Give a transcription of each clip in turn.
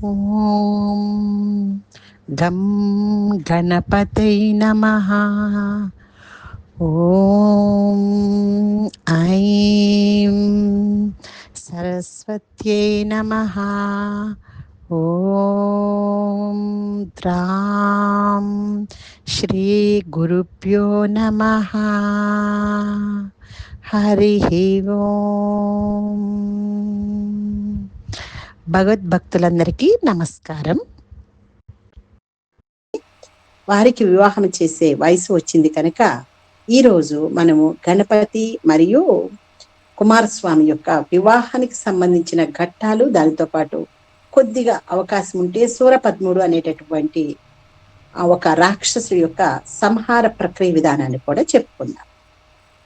ఓం గం గణపతై నమః. ఓం ఐం సరస్వత్యై నమః. ఓం త్రాం శ్రీ గురుభ్యో నమః. హరి ఓం. భగవద్భక్తులందరికీ నమస్కారం. వారికి వివాహం చేసే వయసు వచ్చింది కనుక ఈరోజు మనము గణపతి మరియు కుమారస్వామి యొక్క వివాహానికి సంబంధించిన ఘట్టాలు, దానితో పాటు కొద్దిగా అవకాశం ఉంటే సూరపద్ముడు అనేటటువంటి ఒక రాక్షసుడి యొక్క సంహార ప్రక్రియ విధానాన్ని కూడా చెప్పుకుందాం.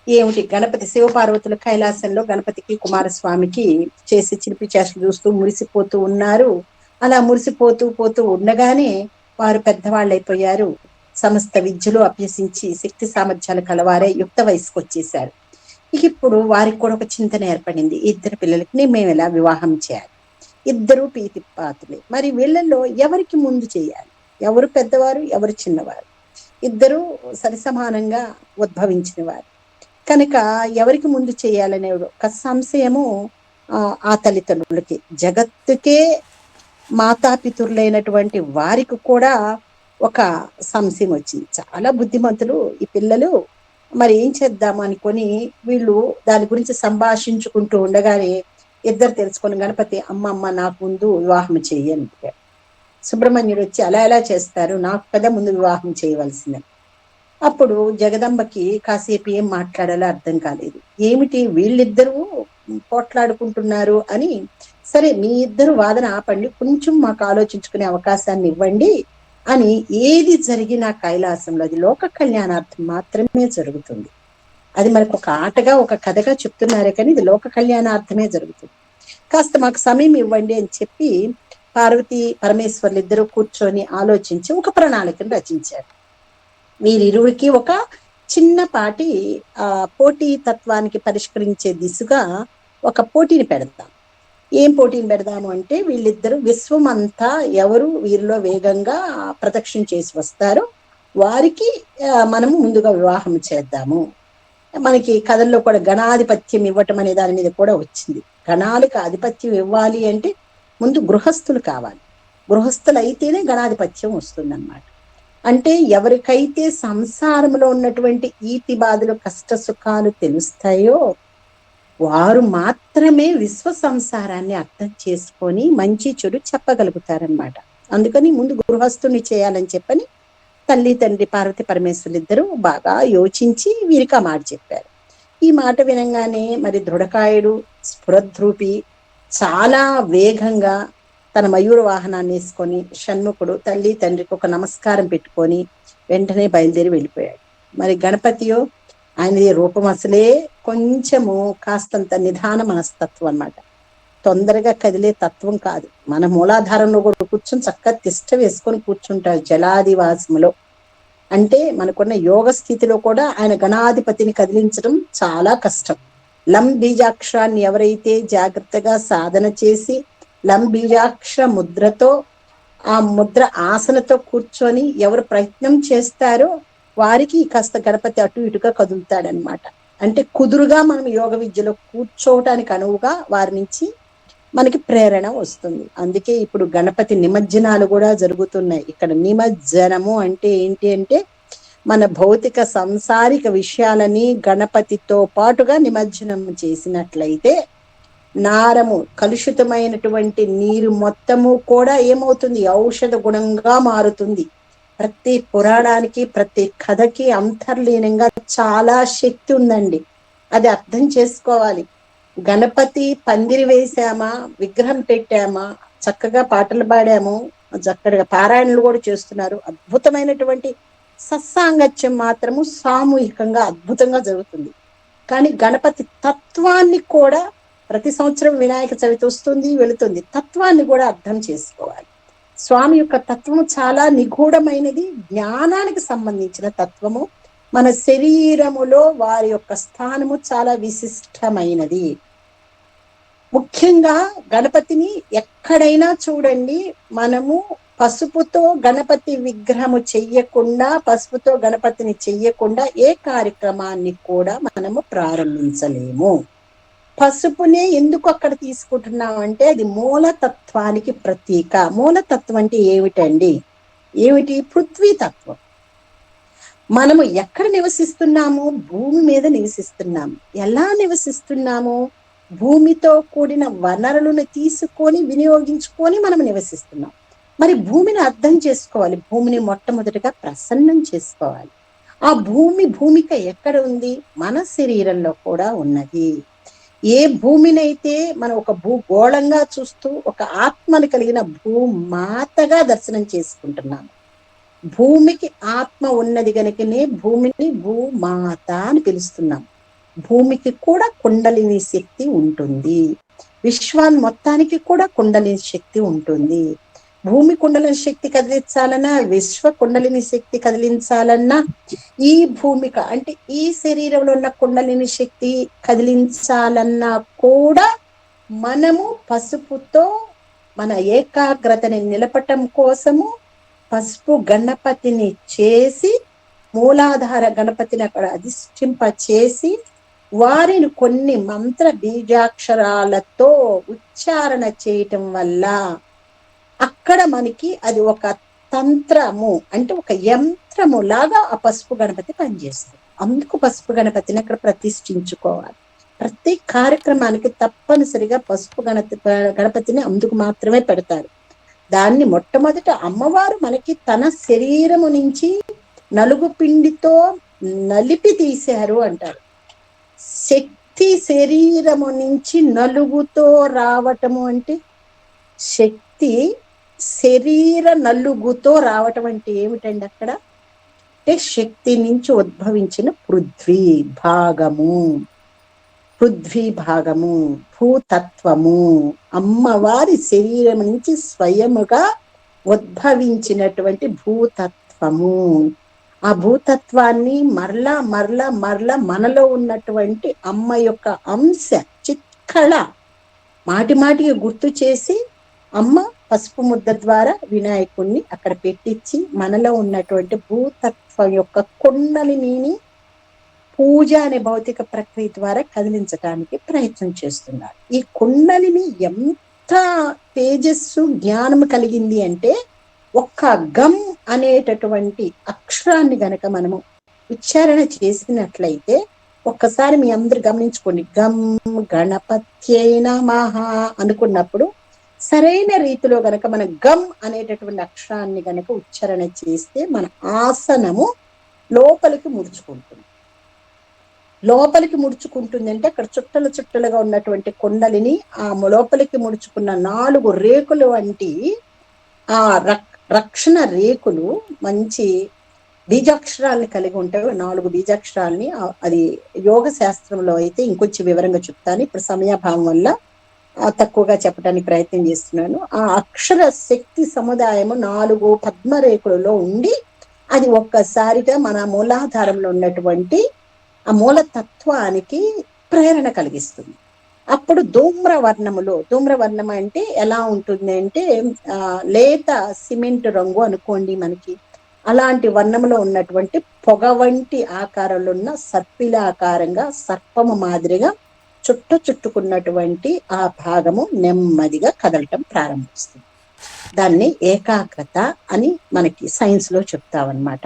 ఏమిటి, గణపతి శివపార్వతుల కైలాసంలో గణపతికి కుమారస్వామికి చేసి చిలిపి చేష్టలు చూస్తూ మురిసిపోతూ ఉన్నారు. అలా మురిసిపోతూ ఉండగానే వారు పెద్దవాళ్ళు అయిపోయారు. సమస్త విద్యలు అభ్యసించి శక్తి సామర్థ్యాలు కలవారే యుక్త వయసుకు వచ్చేసారు. ఇప్పుడు వారికి కూడా ఒక చింతన ఏర్పడింది, ఇద్దరు పిల్లలకి మేము ఎలా వివాహం చేయాలి. ఇద్దరు పీతిపాతులే, మరి వీళ్ళల్లో ఎవరికి ముందు చేయాలి, ఎవరు పెద్దవారు ఎవరు చిన్నవారు, ఇద్దరు సరిసమానంగా ఉద్భవించిన వారు కనుక ఎవరికి ముందు చేయాలనే ఒక సంశయము ఆ తల్లిదండ్రులకి, జగత్తుకే మాతాపితురులైనటువంటి వారికి కూడా ఒక సంశయం వచ్చింది. చాలా బుద్ధిమంతులు ఈ పిల్లలు, మరి ఏం చేద్దాం అనుకొని వీళ్ళు దాని గురించి సంభాషించుకుంటూ ఉండగానే ఇద్దరు తెలుసుకొని, గణపతి అమ్మ నాకు ముందు వివాహం చెయ్యని. సుబ్రహ్మణ్యుడు వచ్చి అలా ఎలా చేస్తారు, నాకు కదా ముందు వివాహం చేయవలసిందని. అప్పుడు జగదంబకి కాసేపు ఏం మాట్లాడాలో అర్థం కాలేదు. ఏమిటి వీళ్ళిద్దరూ పోట్లాడుకుంటున్నారు అని, సరే మీ ఇద్దరు వాదన ఆపండి, కొంచెం మాకు ఆలోచించుకునే అవకాశాన్ని ఇవ్వండి అని. ఏది జరిగినా కైలాసంలో అది లోక కళ్యాణార్థం మాత్రమే జరుగుతుంది. అది మనకు ఒక ఆటగా ఒక కథగా చెప్తున్నారే కానీ ఇది లోక కళ్యాణార్థమే జరుగుతుంది. కాస్త మాకు సమయం ఇవ్వండి అని చెప్పి పార్వతీ పరమేశ్వర్లు ఇద్దరు కూర్చొని ఆలోచించి ఒక ప్రణాళికను రచించారు. వీరిరువురికి ఒక చిన్నపాటి పోటీ తత్వానికి పరిష్కరించే దిశగా ఒక పోటీని పెడతాం. ఏం పోటీని పెడదాము అంటే, వీళ్ళిద్దరు విశ్వం అంతా ఎవరు వీరిలో వేగంగా ప్రదక్షిణ చేసి వస్తారో వారికి మనము ముందుగా వివాహం చేద్దాము. మనకి కథల్లో కూడా గణాధిపత్యం ఇవ్వటం అనే దాని మీద కూడా వచ్చింది. గణాలకు ఆధిపత్యం ఇవ్వాలి అంటే ముందు గృహస్థులు కావాలి, గృహస్థులు అయితేనే గణాధిపత్యం వస్తుందన్నమాట. అంటే ఎవరికైతే సంసారంలో ఉన్నటువంటి ఈతి బాధలు కష్ట సుఖాలు తెలుస్తాయో వారు మాత్రమే విశ్వ సంసారాన్ని అర్థం చేసుకొని మంచి చెడు చెప్పగలుగుతారనమాట. అందుకని ముందు గృహస్థుని చేయాలని చెప్పని తల్లి తండ్రి పార్వతి పరమేశ్వరులు ఇద్దరు బాగా యోచించి వీరికి ఆ మాట చెప్పారు. ఈ మాట వినంగానే మరి దృఢకాయుడు స్ఫురద్రూపి చాలా వేగంగా తన మయూర వాహనాన్ని వేసుకొని షణ్ముఖుడు తల్లి తండ్రికి ఒక నమస్కారం పెట్టుకొని వెంటనే బయలుదేరి వెళ్ళిపోయాడు. మరి గణపతియో, ఆయన రూపం అసలే కొంచెము కాస్తంత నిదాన మనస్తత్వం అన్నమాట. తొందరగా కదిలే తత్వం కాదు. మన మూలాధారంలో కూడా కూర్చొని చక్కగా తిష్ట వేసుకొని కూర్చుంటారు జలాదివాసములో. అంటే మనకున్న యోగ స్థితిలో కూడా ఆయన గణాధిపతిని కదిలించడం చాలా కష్టం. లం బీజాక్షరాన్ని ఎవరైతే జాగ్రత్తగా సాధన చేసి లం బీజాక్షర ముద్రతో, ఆ ముద్ర ఆసనతో కూర్చొని ఎవరు ప్రయత్నం చేస్తారో వారికి కాస్త గణపతి అటు ఇటుగా కదులుతాడనమాట. అంటే కుదురుగా మనం యోగ విద్యలో కూర్చోవటానికి అనువుగా వారి నుంచి మనకి ప్రేరణ వస్తుంది. అందుకే ఇప్పుడు గణపతి నిమజ్జనాలు కూడా జరుగుతున్నాయి. ఇక్కడ నిమజ్జనము అంటే ఏంటి అంటే, మన భౌతిక సంసారిక విషయాలని గణపతితో పాటుగా నిమజ్జనం చేసినట్లయితే నారము కలుషితమైనటువంటి నీరు మొత్తము కూడా ఏమవుతుంది, ఔషధ గుణంగా మారుతుంది. ప్రతి పురాణానికి ప్రతి కథకి అంతర్లీనంగా చాలా శక్తి ఉందండి. అది అర్థం చేసుకోవాలి. గణపతి పందిరి వేసామా, విగ్రహం పెట్టామా, చక్కగా పాటలు పాడాము, చక్కగా పారాయణలు కూడా చేస్తున్నారు, అద్భుతమైనటువంటి సత్సాంగత్యం మాత్రము సామూహికంగా అద్భుతంగా జరుగుతుంది. కానీ గణపతి తత్వాన్ని కూడా ప్రతి సంవత్సరం వినాయక చవితి వస్తుంది వెళుతుంది, తత్వాన్ని కూడా అర్థం చేసుకోవాలి. స్వామి యొక్క తత్వము చాలా నిగూఢమైనది, జ్ఞానానికి సంబంధించిన తత్వము. మన శరీరములో వారి యొక్క స్థానము చాలా విశిష్టమైనది. ముఖ్యంగా గణపతిని ఎక్కడైనా చూడండి, మనము పసుపుతో గణపతి విగ్రహము చెయ్యకుండా, పసుపుతో గణపతిని చెయ్యకుండా ఏ కార్యక్రమాన్ని కూడా మనము ప్రారంభించలేము. పసుపునే ఎందుకు అక్కడ తీసుకుంటున్నాం అంటే అది మూలతత్వానికి ప్రతీక. మూలతత్వం అంటే ఏమిటండి? ఏమిటి? పృథ్వీతత్వం. మనము ఎక్కడ నివసిస్తున్నాము? భూమి మీద నివసిస్తున్నాము. ఎలా నివసిస్తున్నాము? భూమితో కూడిన వనరులను తీసుకొని వినియోగించుకొని మనం నివసిస్తున్నాం. మరి భూమిని అర్థం చేసుకోవాలి. భూమిని మొట్టమొదటిగా ప్రసన్నం చేసుకోవాలి. ఆ భూమిక ఎక్కడ ఉంది? మన శరీరంలో కూడా ఉన్నది. ఏ భూమినైతే మనం ఒక భూగోళంగా చూస్తూ ఒక ఆత్మను కలిగిన భూమాతగా దర్శనం చేసుకుంటున్నాము, భూమికి ఆత్మ ఉన్నది గనుకనే భూమిని భూమాత అని పిలుస్తున్నాం. భూమికి కూడా కుండలిని శక్తి ఉంటుంది. విశ్వాన్ని మొత్తానికి కూడా కుండలిని శక్తి ఉంటుంది. భూమి కుండలిని శక్తి కదిలించాలన్నా, విశ్వ కుండలిని శక్తి కదిలించాలన్నా, ఈ భూమిక అంటే ఈ శరీరంలో ఉన్న కుండలిని శక్తి కదిలించాలన్నా కూడా మనము పసుపుతో మన ఏకాగ్రతని నిలపటం కోసము పసుపు గణపతిని చేసి, మూలాధార గణపతిని అక్కడ అధిష్ఠింప చేసి, వారిని కొన్ని మంత్ర బీజాక్షరాలతో ఉచ్చారణ చేయటం వల్ల అక్కడ మనకి అది ఒక తంత్రము, అంటే ఒక యంత్రము లాగా ఆ పసుపు గణపతి పనిచేస్తుంది. అందుకు పసుపు గణపతిని అక్కడ ప్రతిష్ఠించుకోవాలి. ప్రతి కార్యక్రమానికి తప్పనిసరిగా పసుపు గణపతిని అందుకు మాత్రమే పెడతారు. దాన్ని మొట్టమొదట అమ్మవారు మనకి తన శరీరము నుంచి నలుగు పిండితో నలిపి తీశారు అంటారు. శక్తి శరీరము నుంచి నలుగుతో రావటము అంటే, శక్తి శరీర నలుగుతో రావటం అంటే ఏమిటండి అక్కడ? అంటే శక్తి నుంచి ఉద్భవించిన పృథ్వీ భాగము, భూతత్వము, అమ్మవారి శరీరం నుంచి స్వయముగా ఉద్భవించినటువంటి భూతత్వము. ఆ భూతత్వాన్ని మరలా మరలా మరలా మనలో ఉన్నటువంటి అమ్మ యొక్క అంశ చిత్కళ మాటి మాటికి గుర్తు చేసి, అమ్మ పసుపు ముద్ద ద్వారా వినాయకుణ్ణి అక్కడ పెట్టించి మనలో ఉన్నటువంటి భూతత్వం యొక్క కుండలిని పూజ అనే భౌతిక ప్రక్రియ ద్వారా కదిలించడానికి ప్రయత్నం చేస్తున్నారు. ఈ కుండలిని ఎంత తేజస్సు జ్ఞానం కలిగింది అంటే, ఒక్క గమ్ అనేటటువంటి అక్షరాన్ని గనక మనము ఉచ్చారణ చేసినట్లయితే, ఒక్కసారి మీ అందరు గమనించుకోండి, గమ్ గణపత్యై నమః అనుకున్నప్పుడు సరైన రీతిలో గనక మన గమ్ అనేటటువంటి అక్షరాన్ని గనక ఉచ్చారణ చేస్తే మన ఆసనము లోపలికి ముడుచుకుంటుంది. లోపలికి ముడుచుకుంటుంది అంటే అక్కడ చుట్టలు చుట్టలుగా ఉన్నటువంటి కుండలిని ఆ లోపలికి ముడుచుకున్న 4 రేకులు వంటి ఆ రక్షణ రేకులు మంచి బీజాక్షరాలని కలిగి ఉంటాయి. 4 బీజాక్షరాలని, అది యోగ శాస్త్రంలో అయితే ఇంకొంచెం వివరంగా చెప్తాను. ఇప్పుడు సమయాభావం వల్ల తక్కువగా చెప్పడానికి ప్రయత్నం చేస్తున్నాను. ఆ అక్షర శక్తి సముదాయము 4 పద్మరేకులలో ఉండి అది ఒక్కసారిగా మన మూలాధారంలో ఉన్నటువంటి ఆ మూలతత్వానికి ప్రేరణ కలిగిస్తుంది. అప్పుడు ధూమ్రవర్ణం అంటే ఎలా ఉంటుంది అంటే, లేత సిమెంట్ రంగు అనుకోండి మనకి. అలాంటి వర్ణంలో ఉన్నటువంటి పొగ వంటి ఆకారంలో ఉన్న సర్పిల ఆకారంగా, సర్పము మాదిరిగా చుట్టుకున్నటువంటి ఆ భాగము నెమ్మదిగా కదలటం ప్రారంభిస్తుంది. దాన్ని ఏకాగ్రత అని మనకి సైన్స్ లో చెప్తామన్నమాట.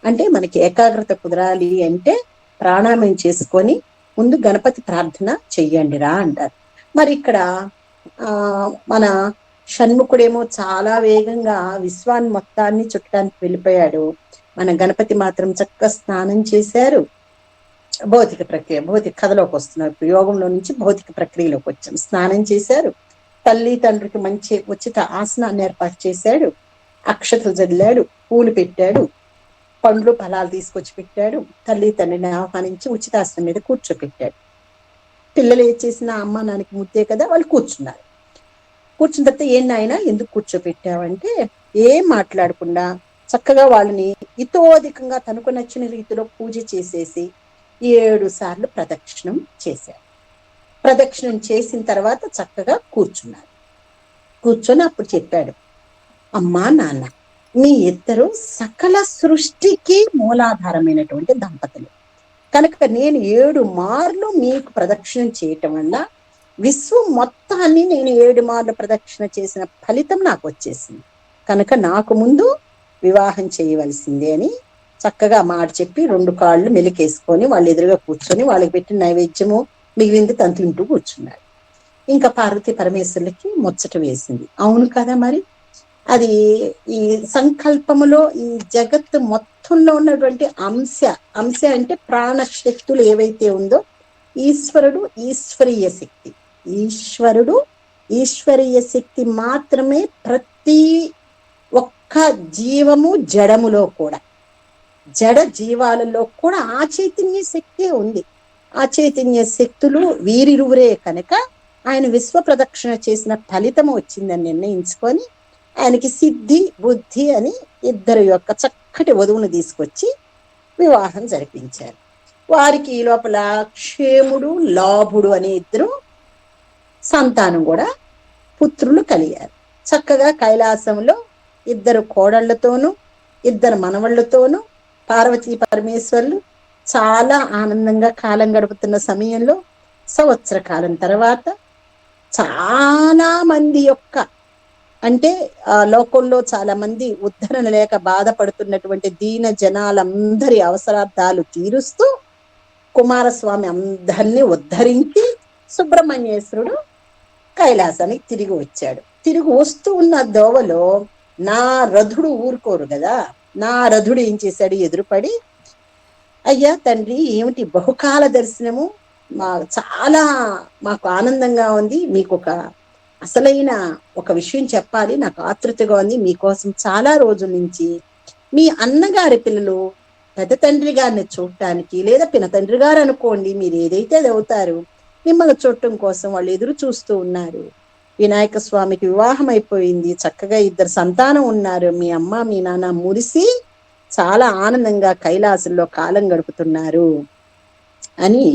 అంటే మనకి ఏకాగ్రత కుదరాలి అంటే ప్రాణాయామం చేసుకొని ముందు గణపతి ప్రార్థన చెయ్యండిరా అంటారు. మరి ఇక్కడ మన షణ్ముఖుడేమో చాలా వేగంగా విశ్వాన్ని మొత్తాన్ని చుట్టడానికి వెళ్ళిపోయాడు. మన గణపతి మాత్రం చక్కగా స్నానం చేశారు. భౌతిక కథలోకి వస్తున్నారు. యోగంలో నుంచి భౌతిక ప్రక్రియలోకి వచ్చాం. స్నానం చేశారు. తల్లి తండ్రికి మంచి ఉచిత ఆసనాన్ని ఏర్పాటు చేశాడు. అక్షతలు చదిలాడు, పూలు పెట్టాడు, పండ్లు ఫలాలు తీసుకొచ్చి పెట్టాడు. తల్లి తండ్రిని ఆహ్వానించి ఉచితాసనం మీద కూర్చోపెట్టాడు. పిల్లలు ఏం చేసిన అమ్మ నాన్నకి ముద్దే కదా, వాళ్ళు కూర్చున్నారు. కూర్చున్న తర్వాత ఏం నాయనా ఎందుకు కూర్చోపెట్టావంటే, ఏం మాట్లాడకుండా చక్కగా వాళ్ళని ఇతోధికంగా తనకు నచ్చిన రీతిలో పూజ చేసేసి 7 సార్లు ప్రదక్షిణం చేశారు. ప్రదక్షిణం చేసిన తర్వాత చక్కగా కూర్చున్నారు. కూర్చొని అప్పుడు చెప్పాడు, అమ్మా నాన్న, మీ ఇద్దరు సకల సృష్టికి మూలాధారమైనటువంటి దంపతులు కనుక నేను 7 మార్లు మీకు ప్రదక్షిణం చేయటం వల్ల విశ్వం మొత్తాన్ని నేను 7 మార్లు ప్రదక్షిణ చేసిన ఫలితం నాకు వచ్చేసింది. కనుక నాకు ముందు వివాహం చేయవలసిందే అని చక్కగా మాట చెప్పి 2 కాళ్ళు మెలికేసుకొని వాళ్ళు ఎదురుగా కూర్చొని వాళ్ళకి పెట్టిన నైవేద్యము మిగిలింది తను తింటూ కూర్చున్నాడు. ఇంకా పార్వతీ పరమేశ్వరులకి ముచ్చట వేసింది. అవును కదా, మరి అది ఈ సంకల్పములో ఈ జగత్తు మొత్తంలో ఉన్నటువంటి అంశ అంటే ప్రాణశక్తులు ఏవైతే ఉందో ఈశ్వరుడు ఈశ్వరీయ శక్తి మాత్రమే ప్రతి ఒక్క జీవము జడములో కూడా, జడ జీవాలలో కూడా ఆ చైతన్య శక్తే ఉంది. ఆ చైతన్య శక్తులు వీరిరువురే కనుక ఆయన విశ్వ ప్రదక్షిణ చేసిన ఫలితం వచ్చిందని నిర్ణయించుకొని ఆయనకి సిద్ధి బుద్ధి అని ఇద్దరు యొక్క చక్కటి వధువును తీసుకొచ్చి వివాహం జరిపించారు. వారికి ఈ లోపల క్షేముడు లాభుడు అనే ఇద్దరు సంతానం కూడా పుత్రులు కలిగారు. చక్కగా కైలాసంలో ఇద్దరు కోడళ్లతోనూ 2 మనవళ్లతోనూ పార్వతీ పరమేశ్వరులు చాలా ఆనందంగా కాలం గడుపుతున్న సమయంలో సంవత్సర కాలం తర్వాత చాలా మంది యొక్క అంటే లోకంలో చాలా మంది ఉద్ధరణ లేక బాధపడుతున్నటువంటి దీన జనాలందరి అవసరార్థాలు తీరుస్తూ కుమారస్వామి అందరినీ ఉద్ధరించి సుబ్రహ్మణ్యేశ్వరుడు కైలాసానికి తిరిగి వచ్చాడు. తిరిగి వస్తూ ఉన్న దోవలో నా రథుడు ఊరుకోరు కదా, నా రథుడు ఏం చేశాడు, ఎదురుపడి, అయ్యా తండ్రి ఏమిటి బహుకాల దర్శనము, చాలా మాకు ఆనందంగా ఉంది, మీకు అసలైన ఒక విషయం చెప్పాలి, నాకు ఆతృతగా ఉంది, మీకోసం చాలా రోజుల నుంచి మీ అన్నగారి పిల్లలు పెద్ద తండ్రి గారిని చూడటానికి, లేదా పిన తండ్రి గారు అనుకోండి, మీరు ఏదైతే అది అవుతారు, మిమ్మల్ని చూడటం కోసం వాళ్ళు ఎదురు చూస్తూ ఉన్నారు. వినాయక స్వామికి వివాహం అయిపోయింది, చక్కగా 2 సంతానం ఉన్నారు, మీ అమ్మ మీ నాన్న మురిసి చాలా ఆనందంగా కైలాసంలో కాలం గడుపుతున్నారు అని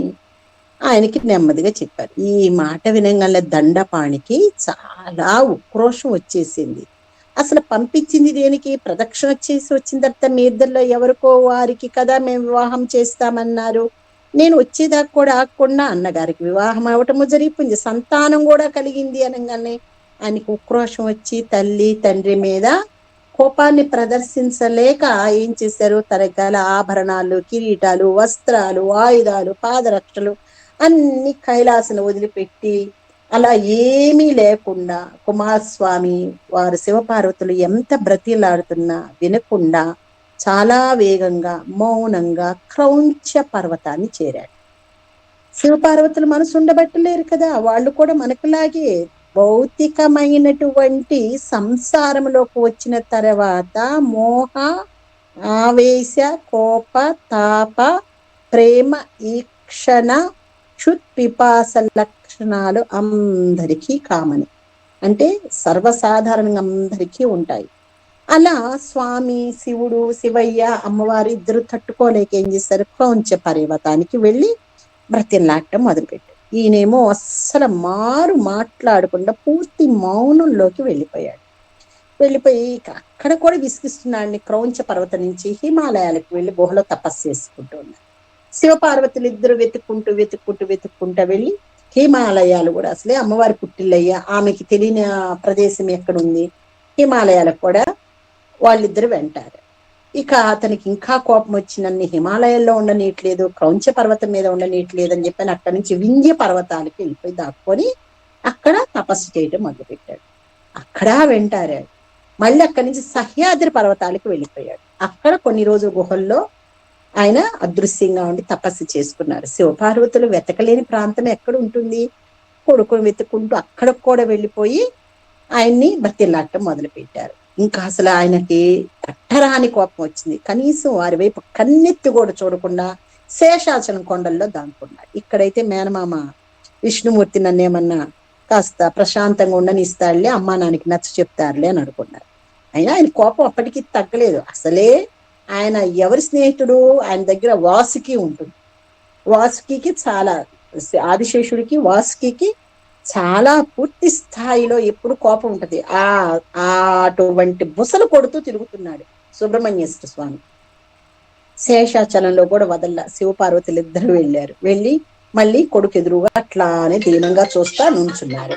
ఆయనకి నెమ్మదిగా చెప్పారు. ఈ మాట వినగల దండపాణికి చాలా ఉక్రోషం వచ్చేసింది. అసలు పంపించింది దేనికి, ప్రదక్షిణ చేసి వచ్చిన తర్వాత మీ ఇద్దరిలో ఎవరికో వారికి కదా మేము వివాహం చేస్తామన్నారు, నేను వచ్చేదాకా కూడా ఆగకుండా అన్నగారికి వివాహం అవటము జరిగిపోయింది, సంతానం కూడా కలిగింది అనగానే ఆయనకి ఉక్రోషం వచ్చి తల్లి తండ్రి మీద కోపాన్ని ప్రదర్శించలేక ఏం చేశారు, తరకాల ఆభరణాలు, కిరీటాలు, వస్త్రాలు, ఆయుధాలు, పాదరక్షలు అన్ని కైలాసను వదిలిపెట్టి అలా ఏమీ లేకుండా కుమారస్వామి వారు శివపార్వతులు ఎంత బ్రతిలాడుతున్నా వినకుండా చాలా వేగంగా మౌనంగా క్రౌంచ పర్వతాన్ని చేరాడు. శివపార్వతులు మనసు ఉండబట్టలేరు కదా, వాళ్ళు కూడా మనకులాగే భౌతికమైనటువంటి సంసారంలోకి వచ్చిన తర్వాత మోహ ఆవేశ కోప తాప ప్రేమ ఈక్షణ క్షుత్పిపాస లక్షణాలు అందరికీ కామని, అంటే సర్వసాధారణంగా అందరికీ ఉంటాయి. అలా స్వామి శివుడు శివయ్య అమ్మవారు ఇద్దరు తట్టుకోలేక ఏం చేశారు, క్రౌంచ పర్వతానికి వెళ్ళి బ్రతిలాడటం మొదలుపెట్టారు. ఈయనేమో అస్సలు మాట్లాడకుండా పూర్తి మౌనంలోకి వెళ్ళిపోయి అక్కడ కూడా విసిగిస్తున్నాడిని. క్రౌంచ పర్వతం నుంచి హిమాలయాలకు వెళ్ళి గుహలో తపస్సు చేసుకుంటూ ఉన్నారు. శివపార్వతులు ఇద్దరు వెతుక్కుంటూ వెళ్ళి హిమాలయాలు కూడా అసలే అమ్మవారి పుట్టిల్లయ్యా, ఆమెకి తెలియని ప్రదేశం ఎక్కడుంది, హిమాలయాలకు కూడా వాళ్ళిద్దరు వెంటారు. ఇక అతనికి ఇంకా కోపం వచ్చినన్ని హిమాలయాల్లో ఉండనీయట్లేదు, క్రౌంచ పర్వతం మీద ఉండనీయట్లేదు అని చెప్పని అక్కడి నుంచి వింధ్య పర్వతానికి వెళ్ళిపోయి దాక్కొని అక్కడ తపస్సు చేయడం మొదలుపెట్టాడు. అక్కడ వెంటారాడు. మళ్ళీ అక్కడి నుంచి సహ్యాద్రి పర్వతాలకు వెళ్ళిపోయాడు. అక్కడ కొన్ని రోజులు గుహల్లో ఆయన అదృశ్యంగా ఉండి తపస్సు చేసుకున్నారు. శివపార్వతులు వెతకలేని ప్రాంతం ఎక్కడ ఉంటుంది, కొడుకుని వెతుక్కుంటూ అక్కడ కూడా వెళ్ళిపోయి ఆయన్ని బతిలాడటం మొదలు పెట్టారు. ఇంకా అసలు ఆయనకి పట్టరాని కోపం వచ్చింది. కనీసం వారి వైపు కన్నెత్తి కూడా చూడకుండా శేషాచలం కొండల్లో దానుకున్నాడు. ఇక్కడైతే మేనమామ విష్ణుమూర్తి నన్నేమన్నా కాస్త ప్రశాంతంగా ఉండనిస్తాడులే, అమ్మా నాన్నకి నచ్చ చెప్తారులే అని అనుకున్నారు. అయినా ఆయన కోపం అప్పటికి తగ్గలేదు. అసలే ఆయన ఎవరి స్నేహితుడు, ఆయన దగ్గర వాసుకి ఉంటుంది. వాసుకి చాలా ఆదిశేషుడికి వాసుకి చాలా పూర్తి స్థాయిలో ఎప్పుడు కోపం ఉంటది. అటువంటి బుసలు కొడుతూ తిరుగుతున్నాడు సుబ్రహ్మణ్యేశ్వర స్వామి. శేషాచలంలో కూడా వదల్లా. శివపార్వతులు ఇద్దరు వెళ్ళారు. వెళ్ళి మళ్ళీ కొడుకు ఎదురుగా అట్లానే దీనంగా చూస్తా నుంచున్నారు.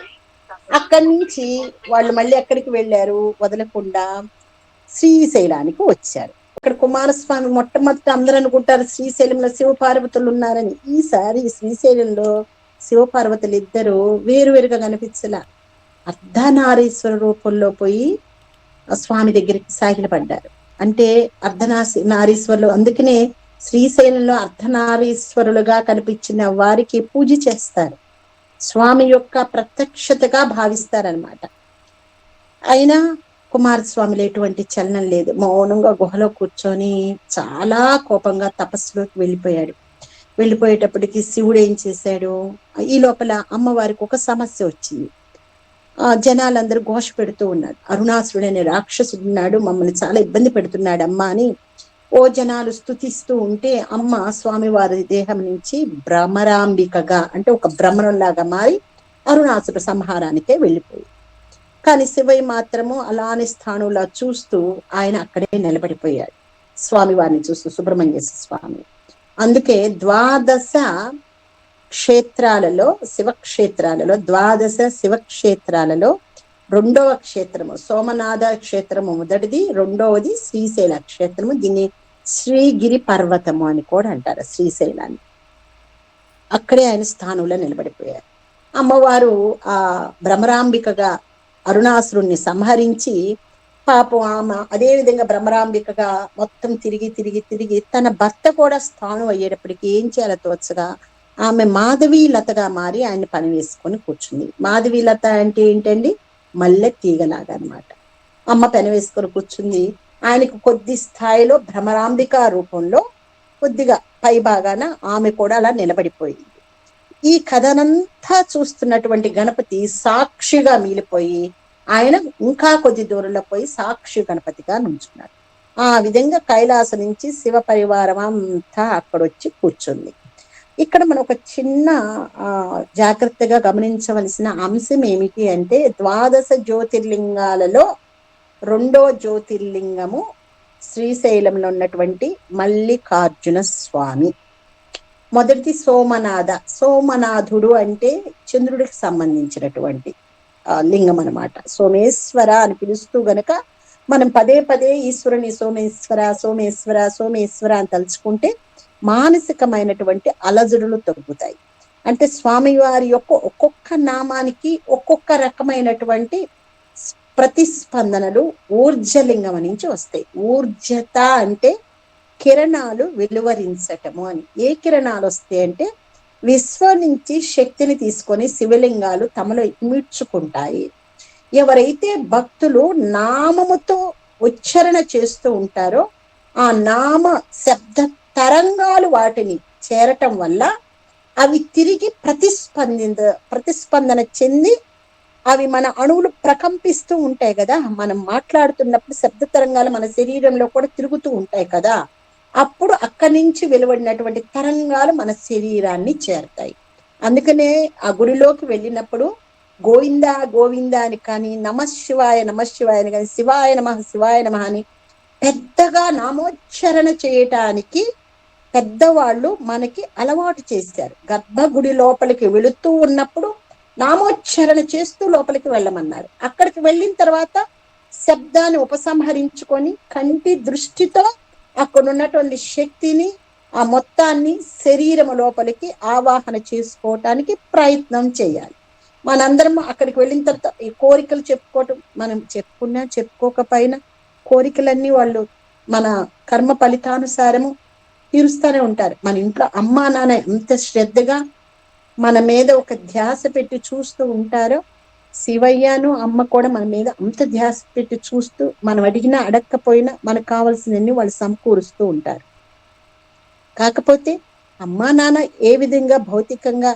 అక్కడి నుంచి వాళ్ళు మళ్ళీ ఎక్కడికి వెళ్ళారు వదలకుండా? శ్రీశైలానికి వచ్చారు. ఇక్కడ కుమారస్వామి మొట్టమొదటి అందరూ అనుకుంటారు శ్రీశైలంలో శివపార్వతులు ఉన్నారని. ఈసారి శ్రీశైలంలో శివపార్వతులు ఇద్దరు వేరువేరుగా కనిపించలా. అర్ధనారీశ్వర రూపంలో పోయి స్వామి దగ్గరికి సాగిలపడ్డారు. అంటే నారీశ్వరులు. అందుకనే శ్రీశైలంలో అర్ధనారీశ్వరులుగా కనిపించిన వారికి పూజ చేస్తారు, స్వామి యొక్క ప్రత్యక్షతగా భావిస్తారనమాట. అయినా కుమారస్వామిలో ఎటువంటి చలనం లేదు. మౌనంగా గుహలో కూర్చొని చాలా కోపంగా తపస్సులోకి వెళ్ళిపోయాడు. వెళ్ళిపోయేటప్పటికి శివుడు ఏం చేశాడు? ఈ లోపల అమ్మవారికి ఒక సమస్య వచ్చింది. జనాలందరూ ఘోష పెడుతూ ఉన్నారు, అరుణాసురుడు అనే రాక్షసుడు ఉన్నాడు, మమ్మల్ని చాలా ఇబ్బంది పెడుతున్నాడు అమ్మ అని ఓ జనాలు స్తుతిస్తూ ఉంటే, అమ్మ స్వామివారి దేహం నుంచి భ్రమరాంబికగా, అంటే ఒక భ్రమరంలాగా మారి అరుణాసురుడు సంహారానికే వెళ్ళిపోయి. కానీ శివయ్య మాత్రము అలానే స్థానంలో చూస్తూ ఆయన అక్కడే నిలబడిపోయాడు స్వామివారిని చూస్తూ, సుబ్రహ్మణ్యేశ్వర స్వామి. అందుకే ద్వాదశ క్షేత్రాలలో, శివక్షేత్రాలలో, ద్వాదశ శివక్షేత్రాలలో రెండవ క్షేత్రము సోమనాథ క్షేత్రము మొదటిది, రెండవది శ్రీశైల క్షేత్రము. దీన్ని శ్రీగిరి పర్వతము అని కూడా అంటారు శ్రీశైలాన్ని. అక్కడే ఆయన స్థానంలో నిలబడిపోయారు. అమ్మవారు ఆ భ్రమరాంబికగా అరుణాసురుణ్ణి సంహరించి, పాపం ఆమె అదే విధంగా భ్రమరాంబికగా మొత్తం తిరిగి తిరిగి తిరిగి తన భర్త కూడా స్థానం అయ్యేటప్పటికి ఏం చేయాలో తోచగా ఆమె మాధవీలతగా మారి ఆయన్ని పని వేసుకొని కూర్చుంది. మాధవీలత అంటే ఏంటండి? మల్లె తీగలాగా అనమాట. అమ్మ పని వేసుకొని కూర్చుంది. ఆయనకు కొద్ది స్థాయిలో భ్రమరాంబిక రూపంలో కొద్దిగా పై భాగాన ఆమె కూడా అలా నిలబడిపోయింది. ఈ కథనంతా చూస్తున్నటువంటి గణపతి సాక్షిగా మిగిలిపోయి ఆయన ఇంకా కొద్ది దూరంలో పోయి సాక్షి గణపతిగా నుంచున్నాడు. ఆ విధంగా కైలాసం నుంచి శివ పరివారం అంతా అక్కడొచ్చి కూర్చుంది. ఇక్కడ మనం ఒక చిన్న జాగ్రత్తగా గమనించవలసిన అంశం ఏమిటి అంటే, ద్వాదశ జ్యోతిర్లింగాలలో రెండవ జ్యోతిర్లింగము శ్రీశైలంలో ఉన్నటువంటి మల్లికార్జున స్వామి. మొదటిది సోమనాథ. సోమనాథుడు అంటే చంద్రుడికి సంబంధించినటువంటి లింగం అనమాట. సోమేశ్వర అని పిలుస్తూ గనక మనం పదే పదే ఈశ్వరుని సోమేశ్వర సోమేశ్వర సోమేశ్వర అని తలుచుకుంటే మానసికమైనటువంటి అలజడులు తగ్గుతాయి. అంటే స్వామివారి యొక్క ఒక్కొక్క నామానికి ఒక్కొక్క రకమైనటువంటి ప్రతిస్పందనలు ఊర్జలింగం నుంచి వస్తాయి. ఊర్జత అంటే కిరణాలు వెలువరించటము అని. ఏ కిరణాలు వస్తాయి అంటే, విశ్వం నుంచి శక్తిని తీసుకొని శివలింగాలు తమలో ఇమిడ్చుకుంటాయి. ఎవరైతే భక్తులు నామముతో ఉచ్చరణ చేస్తూ ఉంటారో ఆ నామ శబ్ద తరంగాలు వాటిని చేరటం వల్ల అవి తిరిగి ప్రతిస్పందన చెంది అవి మన అణువులు ప్రకంపిస్తూ ఉంటాయి కదా. మనం మాట్లాడుతున్నప్పుడు శబ్ద తరంగాలు మన శరీరంలో కూడా తిరుగుతూ ఉంటాయి కదా. అప్పుడు అక్కడి నుంచి వెలువడినటువంటి తరంగాలు మన శరీరాన్ని చేరతాయి. అందుకనే ఆ గుడిలోకి వెళ్ళినప్పుడు గోవింద గోవింద అని కానీ, నమశివాయ నమశివాయ అని కానీ, శివాయ నమః శివాయ నమః అని పెద్దగా నామోచ్చరణ చేయటానికి పెద్దవాళ్ళు మనకి అలవాటు చేశారు. గర్భగుడి లోపలికి వెళుతూ ఉన్నప్పుడు నామోచ్చరణ చేస్తూ లోపలికి వెళ్ళమన్నారు. అక్కడికి వెళ్ళిన తర్వాత శబ్దాన్ని ఉపసంహరించుకొని కంటి దృష్టితో అక్కడ ఉన్నటువంటి శక్తిని, ఆ మొత్తాన్ని శరీరం లోపలికి ఆవాహన చేసుకోవటానికి ప్రయత్నం చేయాలి. మనందరం అక్కడికి వెళ్ళిన తర్వాత ఈ కోరికలు చెప్పుకోవటం, మనం చెప్పుకున్నా చెప్పుకోకపోయినా కోరికలన్నీ వాళ్ళు మన కర్మ ఫలితానుసారము తీరుస్తూనే ఉంటారు. మన ఇంట్లో అమ్మా నాన్న ఎంత శ్రద్ధగా మన మీద ఒక ధ్యాస పెట్టి చూస్తూ ఉంటారో, శివయ్యను అమ్మ కూడా మన మీద అంత ధ్యాస పెట్టి చూస్తూ, మనం అడిగినా అడగకపోయినా మనకు కావాల్సినన్ని వాళ్ళు సమకూరుస్తూ ఉంటారు. కాకపోతే అమ్మా నాన్న ఏ విధంగా భౌతికంగా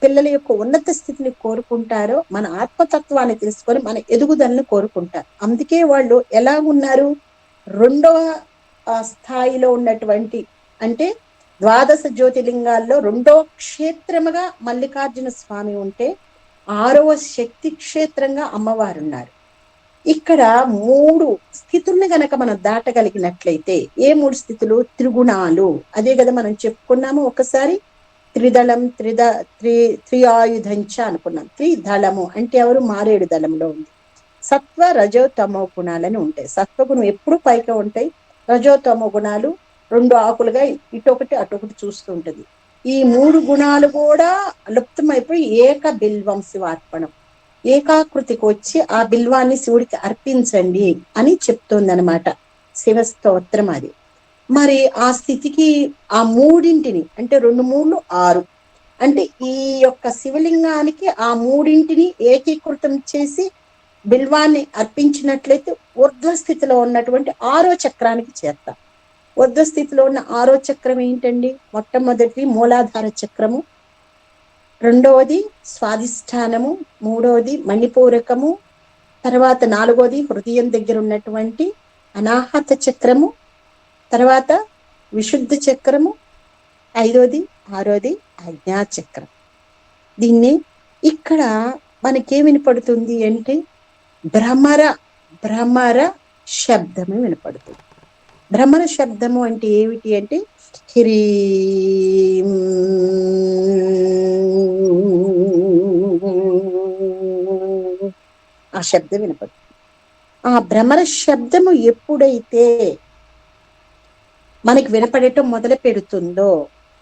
పిల్లల యొక్క ఉన్నత స్థితిని కోరుకుంటారో, మన ఆత్మతత్వాన్ని తెలుసుకొని మన ఎదుగుదలను కోరుకుంటారు. అందుకే వాళ్ళు ఎలా ఉన్నారు, రెండవ స్థాయిలో ఉన్నటువంటి, అంటే ద్వాదశ జ్యోతిర్లింగాల్లో రెండో క్షేత్రముగా మల్లికార్జున స్వామి ఉంటే 6వ శక్తి క్షేత్రంగా అమ్మవారు ఉన్నారు. ఇక్కడ 3 స్థితుల్ని గనక మనం దాటగలిగినట్లయితే, ఏ 3 స్థితులు? త్రిగుణాలు. అదే కదా మనం చెప్పుకున్నాము ఒకసారి. త్రిదళం త్రిఆయుధంచ అనుకున్నాం. త్రిదళము అంటే ఎవరు? మారేడు దళంలో ఉంది. సత్వ రజో తమో గుణాలని ఉంటాయి. సత్వగుణం ఎప్పుడు పైకి ఉంటాయి, రజో తమో గుణాలు 2 ఆకులుగా ఇటొకటి అటొకటి చూస్తూ ఉంటది. ఈ 3 గుణాలు కూడా లుప్తమైపోయి ఏక బిల్వం శివార్పణం, ఏకాకృతికి వచ్చి ఆ బిల్వాన్ని శివుడికి అర్పించండి అని చెప్తోంది అనమాట శివస్తోత్రం అది. మరి ఆ స్థితికి ఆ మూడింటిని అంటే 2 3 6 అంటే ఈ యొక్క శివలింగానికి ఆ మూడింటిని ఏకీకృతం చేసి బిల్వాన్ని అర్పించినట్లయితే ఊర్ధ్వ స్థితిలో ఉన్నటువంటి 6వ చక్రానికి చేస్తాం. ఊర్ధ్వ స్థితిలో ఉన్న 6వ చక్రం ఏంటండి? మొట్టమొదటి మూలాధార చక్రము, రెండవది స్వాధిష్టానము, మూడవది మణిపూరకము, తర్వాత 4వది హృదయం దగ్గర ఉన్నటువంటి అనాహత చక్రము, తర్వాత విశుద్ధ చక్రము, 5వది 6వది ఆజ్ఞా చక్రం. దీన్ని ఇక్కడ మనకేం వినపడుతుంది అంటే భ్రమర భ్రమర శబ్దము వినపడుతుంది. భ్రమర శబ్దము అంటే ఏమిటి అంటే హిరీ ఆ శబ్దం వినపడుతుంది. ఆ భ్రమర శబ్దము ఎప్పుడైతే మనకి వినపడటం మొదలు పెడుతుందో,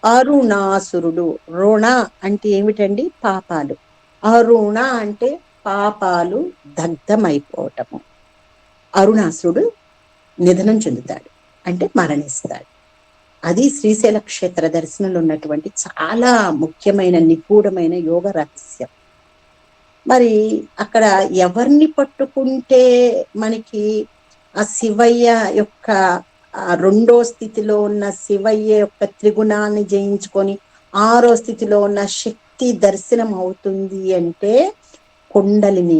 అరుణాసురుడు, రుణ అంటే ఏమిటండి? పాపాలు. అరుణ అంటే పాపాలు దగ్ధమైపోవటము. అరుణాసురుడు నిధనం చెందుతాడు, అంటే మరణిస్తాడు. అది శ్రీశైల క్షేత్ర దర్శనంలో ఉన్నటువంటి చాలా ముఖ్యమైన నిగూఢమైన యోగ రహస్యం. మరి అక్కడ ఎవరిని పట్టుకుంటే మనకి ఆ శివయ్య యొక్క రెండో స్థితిలో ఉన్న శివయ్య యొక్క త్రిగుణాన్ని జయించుకొని 6వ స్థితిలో ఉన్న శక్తి దర్శనం అవుతుంది అంటే కుండలిని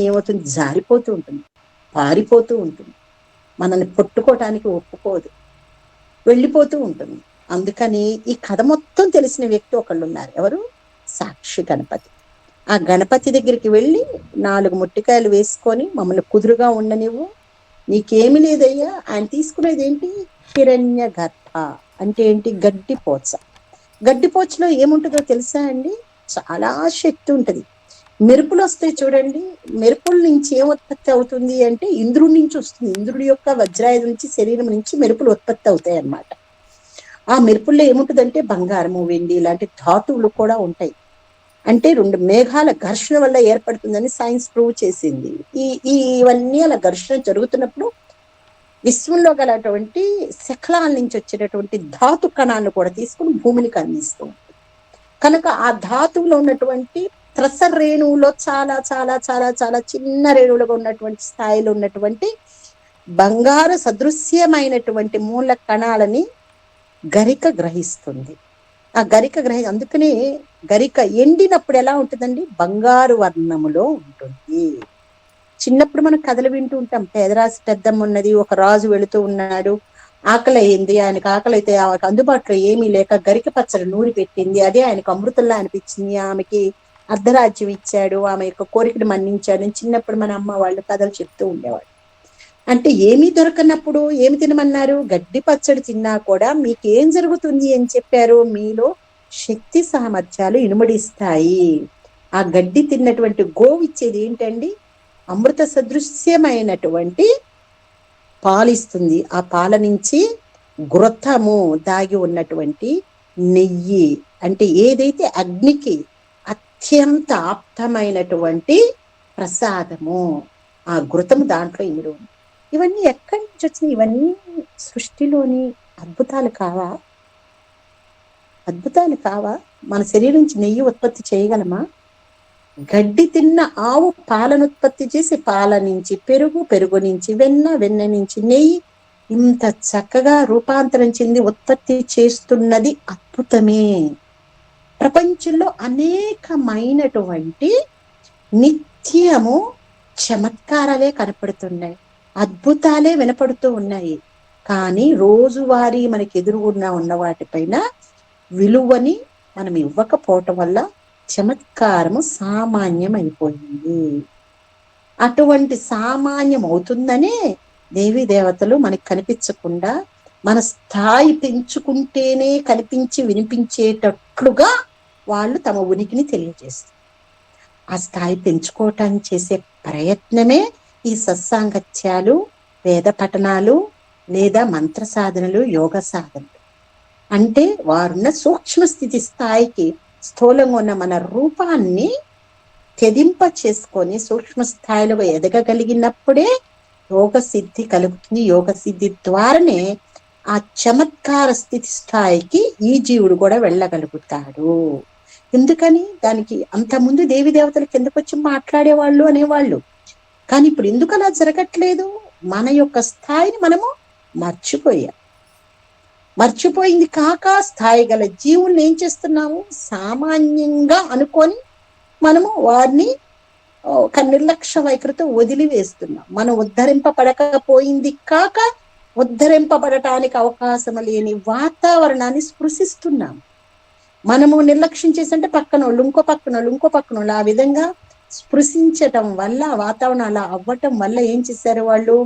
ఏమవుతుంది? జారిపోతూ ఉంటుంది, పారిపోతూ ఉంటుంది, మనల్ని పట్టుకోవటానికి ఒప్పుకోదు, వెళ్ళిపోతూ ఉంటుంది. అందుకని ఈ కథ మొత్తం తెలిసిన వ్యక్తి ఒకళ్ళు ఉన్నారు. ఎవరు? సాక్షి గణపతి. ఆ గణపతి దగ్గరికి వెళ్ళి 4 ముట్టికాయలు వేసుకొని, మమ్మల్ని కుదురుగా ఉండనివ్వు, నీకేమి లేదయ్యా. ఆయన తీసుకునేది ఏంటి? హిరణ్య గర్భ అంటే ఏంటి? గడ్డిపోచ. గడ్డిపోచలో ఏముంటుందో తెలుసా అండి? చాలా శక్తి ఉంటుంది. మెరుపులు వస్తాయి చూడండి, మెరుపుల నుంచి ఏం ఉత్పత్తి అవుతుంది అంటే ఇంద్రుడి నుంచి వస్తుంది. ఇంద్రుడి యొక్క వజ్రాయుధం నుంచి, శరీరం నుంచి మెరుపులు ఉత్పత్తి అవుతాయి అన్నమాట. ఆ మెరుపుల్లో ఏముంటుందంటే బంగారము, వెండి ఇలాంటి ధాతువులు కూడా ఉంటాయి. అంటే 2 మేఘాల ఘర్షణ వల్ల ఏర్పడుతుందని సైన్స్ ప్రూవ్ చేసింది. ఇవన్నీ అలా ఘర్షణ జరుగుతున్నప్పుడు విశ్వంలో గలటువంటి శకలాల నుంచి వచ్చేటటువంటి ధాతు కణాలను కూడా తీసుకుని భూమికి అందిస్తూ ఉంటుంది. కనుక ఆ ధాతువులో ఉన్నటువంటి త్రస రేణువులో చాలా చాలా చాలా చాలా చిన్న రేణువులుగా ఉన్నటువంటి స్థాయిలో ఉన్నటువంటి బంగారు సదృశ్యమైనటువంటి మూల కణాలని గరిక గ్రహిస్తుంది. ఆ గరిక అందుకనే గరిక ఎండినప్పుడు ఎలా ఉంటుందండి? బంగారు వర్ణములో ఉంటుంది. చిన్నప్పుడు మనం కథలు వింటూ ఉంటాం. పేదరాశి పెద్దమ్మ ఉన్నది, ఒక రాజు వెళుతూ ఉన్నాడు, ఆకలి అయింది, ఆయనకు ఆకలి అయితే ఆమెకు అందుబాటులో ఏమీ లేక గరిక పచ్చడి నూరి పెట్టింది. అదే ఆయనకు అమృతంలా అనిపించింది. ఆమెకి అర్ధరాజ్యం ఇచ్చాడు, ఆమె యొక్క కోరికను మన్నించాడు అని చిన్నప్పుడు మన అమ్మ వాళ్ళు కథలు చెప్తూ ఉండేవాడు. అంటే ఏమీ దొరకనప్పుడు ఏమి తినమన్నారు? గడ్డి పచ్చడి తిన్నా కూడా మీకేం జరుగుతుంది అని చెప్పారు? మీలో శక్తి సామర్థ్యాలు ఇనుమడిస్తాయి. ఆ గడ్డి తిన్నటువంటి గోవు ఇచ్చేది ఏంటండి? అమృత సదృశ్యమైనటువంటి పాలిస్తుంది. ఆ పాల నుంచి ఘృతము దాగి ఉన్నటువంటి నెయ్యి, అంటే ఏదైతే అగ్నికి అత్యంత ఆప్తమైనటువంటి ప్రసాదము, ఆ ఘృతము దాంట్లో ఇమిడి ఉంది. ఇవన్నీ ఎక్కడి నుంచి వచ్చినాయి? ఇవన్నీ సృష్టిలోని అద్భుతాలు కావా? అద్భుతాలు కావా? మన శరీరం నుంచి నెయ్యి ఉత్పత్తి చేయగలమా? గడ్డి తిన్న ఆవు పాలను ఉత్పత్తి చేసి పాల నుంచి పెరుగు, పెరుగు నుంచి వెన్న, వెన్న నుంచి నెయ్యి ఇంత చక్కగా రూపాంతరం చెంది ఉత్పత్తి చేస్తున్నది అద్భుతమే. ప్రపంచంలో అనేకమైనటువంటి నిత్యము చమత్కారాలే కనపడుతున్నాయి, అద్భుతాలే వినపడుతూ ఉన్నాయి. కానీ రోజువారీ మనకి ఎదురుగున్నా ఉన్న వాటిపైన విలువని మనం ఇవ్వకపోవటం వల్ల చమత్కారము సామాన్యం అయిపోయింది. అటువంటి సామాన్యం అవుతుందనే దేవీ దేవతలు మనకి కనిపించకుండా మన స్థాయి పెంచుకుంటేనే కనిపించి వినిపించేటట్లుగా వాళ్ళు తమ ఉనికిని తెలియజేస్తారు. ఆ స్థాయి పెంచుకోవటానికి చేసే ప్రయత్నమే ఈ సత్సాంగత్యాలు, వేద పఠనాలు, లేదా మంత్ర సాధనలు, యోగ సాధనలు. అంటే వారున్న సూక్ష్మ స్థితి స్థాయికి స్థూలంగా ఉన్న మన రూపాన్ని తెదింప చేసుకొని సూక్ష్మ స్థాయిలో ఎదగగలిగినప్పుడే యోగ సిద్ధి కలుగుతుంది. యోగ సిద్ధి ద్వారానే ఆ చమత్కార స్థితి స్థాయికి ఈ జీవుడు కూడా వెళ్ళగలుగుతాడు. ఎందుకని దానికి అంతకుముందు దేవి దేవతలు కిందకు వచ్చి మాట్లాడేవాళ్ళు అనేవాళ్ళు. కానీ ఇప్పుడు ఎందుకు అలా జరగట్లేదు? మన యొక్క స్థాయిని మనము మర్చిపోయాం. మర్చిపోయింది కాక స్థాయి గల జీవుల్ని ఏం చేస్తున్నాము? సామాన్యంగా అనుకొని మనము వారిని ఒక నిర్లక్ష్య వైఖరితో వదిలివేస్తున్నాం. మనం ఉద్ధరింపబడకపోయింది కాక ఉద్ధరింపబడటానికి అవకాశం లేని వాతావరణాన్ని స్పృశిస్తున్నాం. మనము నిర్లక్ష్యం చేసంటే పక్కనోళ్ళు, ఇంకో పక్కనోళ్ళు ఆ విధంగా స్పృశించటం వల్ల, వాతావరణం అలా అవ్వటం వల్ల ఏం చేశారు వాళ్ళు?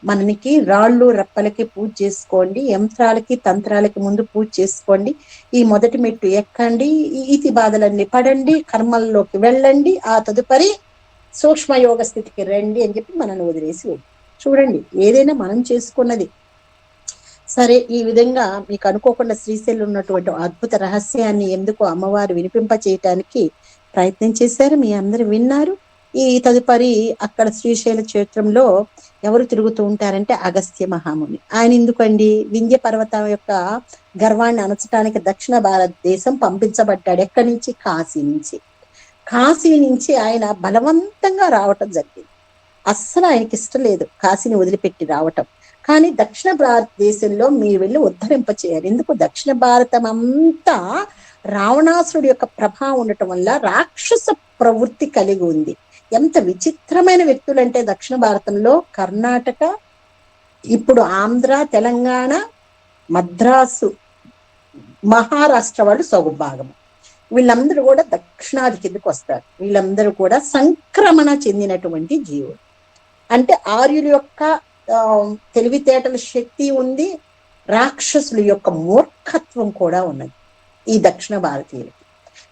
మనకి రాళ్ళు రప్పలకి పూజ చేసుకోండి, యంత్రాలకి తంత్రాలకి ముందు పూజ చేసుకోండి, ఈ మొదటి మెట్టు ఎక్కండి, ఈతి బాధలన్నీ పడండి, కర్మల్లోకి వెళ్ళండి, ఆ తదుపరి సూక్ష్మయోగ స్థితికి రండి అని చెప్పి మనల్ని వదిలేసి వెళ్ళి చూడండి. ఏదైనా మనం చేసుకున్నది. సరే, ఈ విధంగా మీకు అనుకోకుండా శ్రీశైలం ఉన్నటువంటి అద్భుత రహస్యాన్ని ఎందుకు అమ్మవారు వినిపింప చేయటానికి ప్రయత్నం చేశారు. మీ అందరు విన్నారు. ఈ తదుపరి అక్కడ శ్రీశైల క్షేత్రంలో ఎవరు తిరుగుతూ ఉంటారంటే అగస్త్య మహాముని. ఆయన ఎందుకండి? వింధ్య పర్వతం యొక్క గర్వాన్ని అణచడానికి దక్షిణ భారతదేశం పంపించబడ్డాడు. ఎక్కడి నుంచి? కాశీ నుంచి. కాశీ నుంచి ఆయన బలవంతంగా రావటం జరిగింది. అస్సలు ఆయనకి ఇష్టం లేదు కాశీని వదిలిపెట్టి రావటం. కానీ దక్షిణ భారతదేశంలో మీరు వెళ్ళి ఉద్ధరింప చేయాలి. ఎందుకు? దక్షిణ భారతం అంతా రావణాసురుడి యొక్క ప్రభావం ఉండటం వల్ల రాక్షస ప్రవృత్తి కలిగి ఉంది. ఎంత విచిత్రమైన వ్యక్తులు అంటే దక్షిణ భారతంలో కర్ణాటక, ఇప్పుడు ఆంధ్ర, తెలంగాణ, మద్రాసు, మహారాష్ట్ర వాళ్ళు సగం భాగము. వీళ్ళందరూ కూడా దక్షిణాది కిందకు వస్తారు. వీళ్ళందరూ కూడా సంక్రమణ చెందినటువంటి జీవులు. అంటే ఆర్యుల యొక్క తెలివితేటల శక్తి ఉంది, రాక్షసుల యొక్క మూర్ఖత్వం కూడా ఉన్నది ఈ దక్షిణ భారతీయులకి.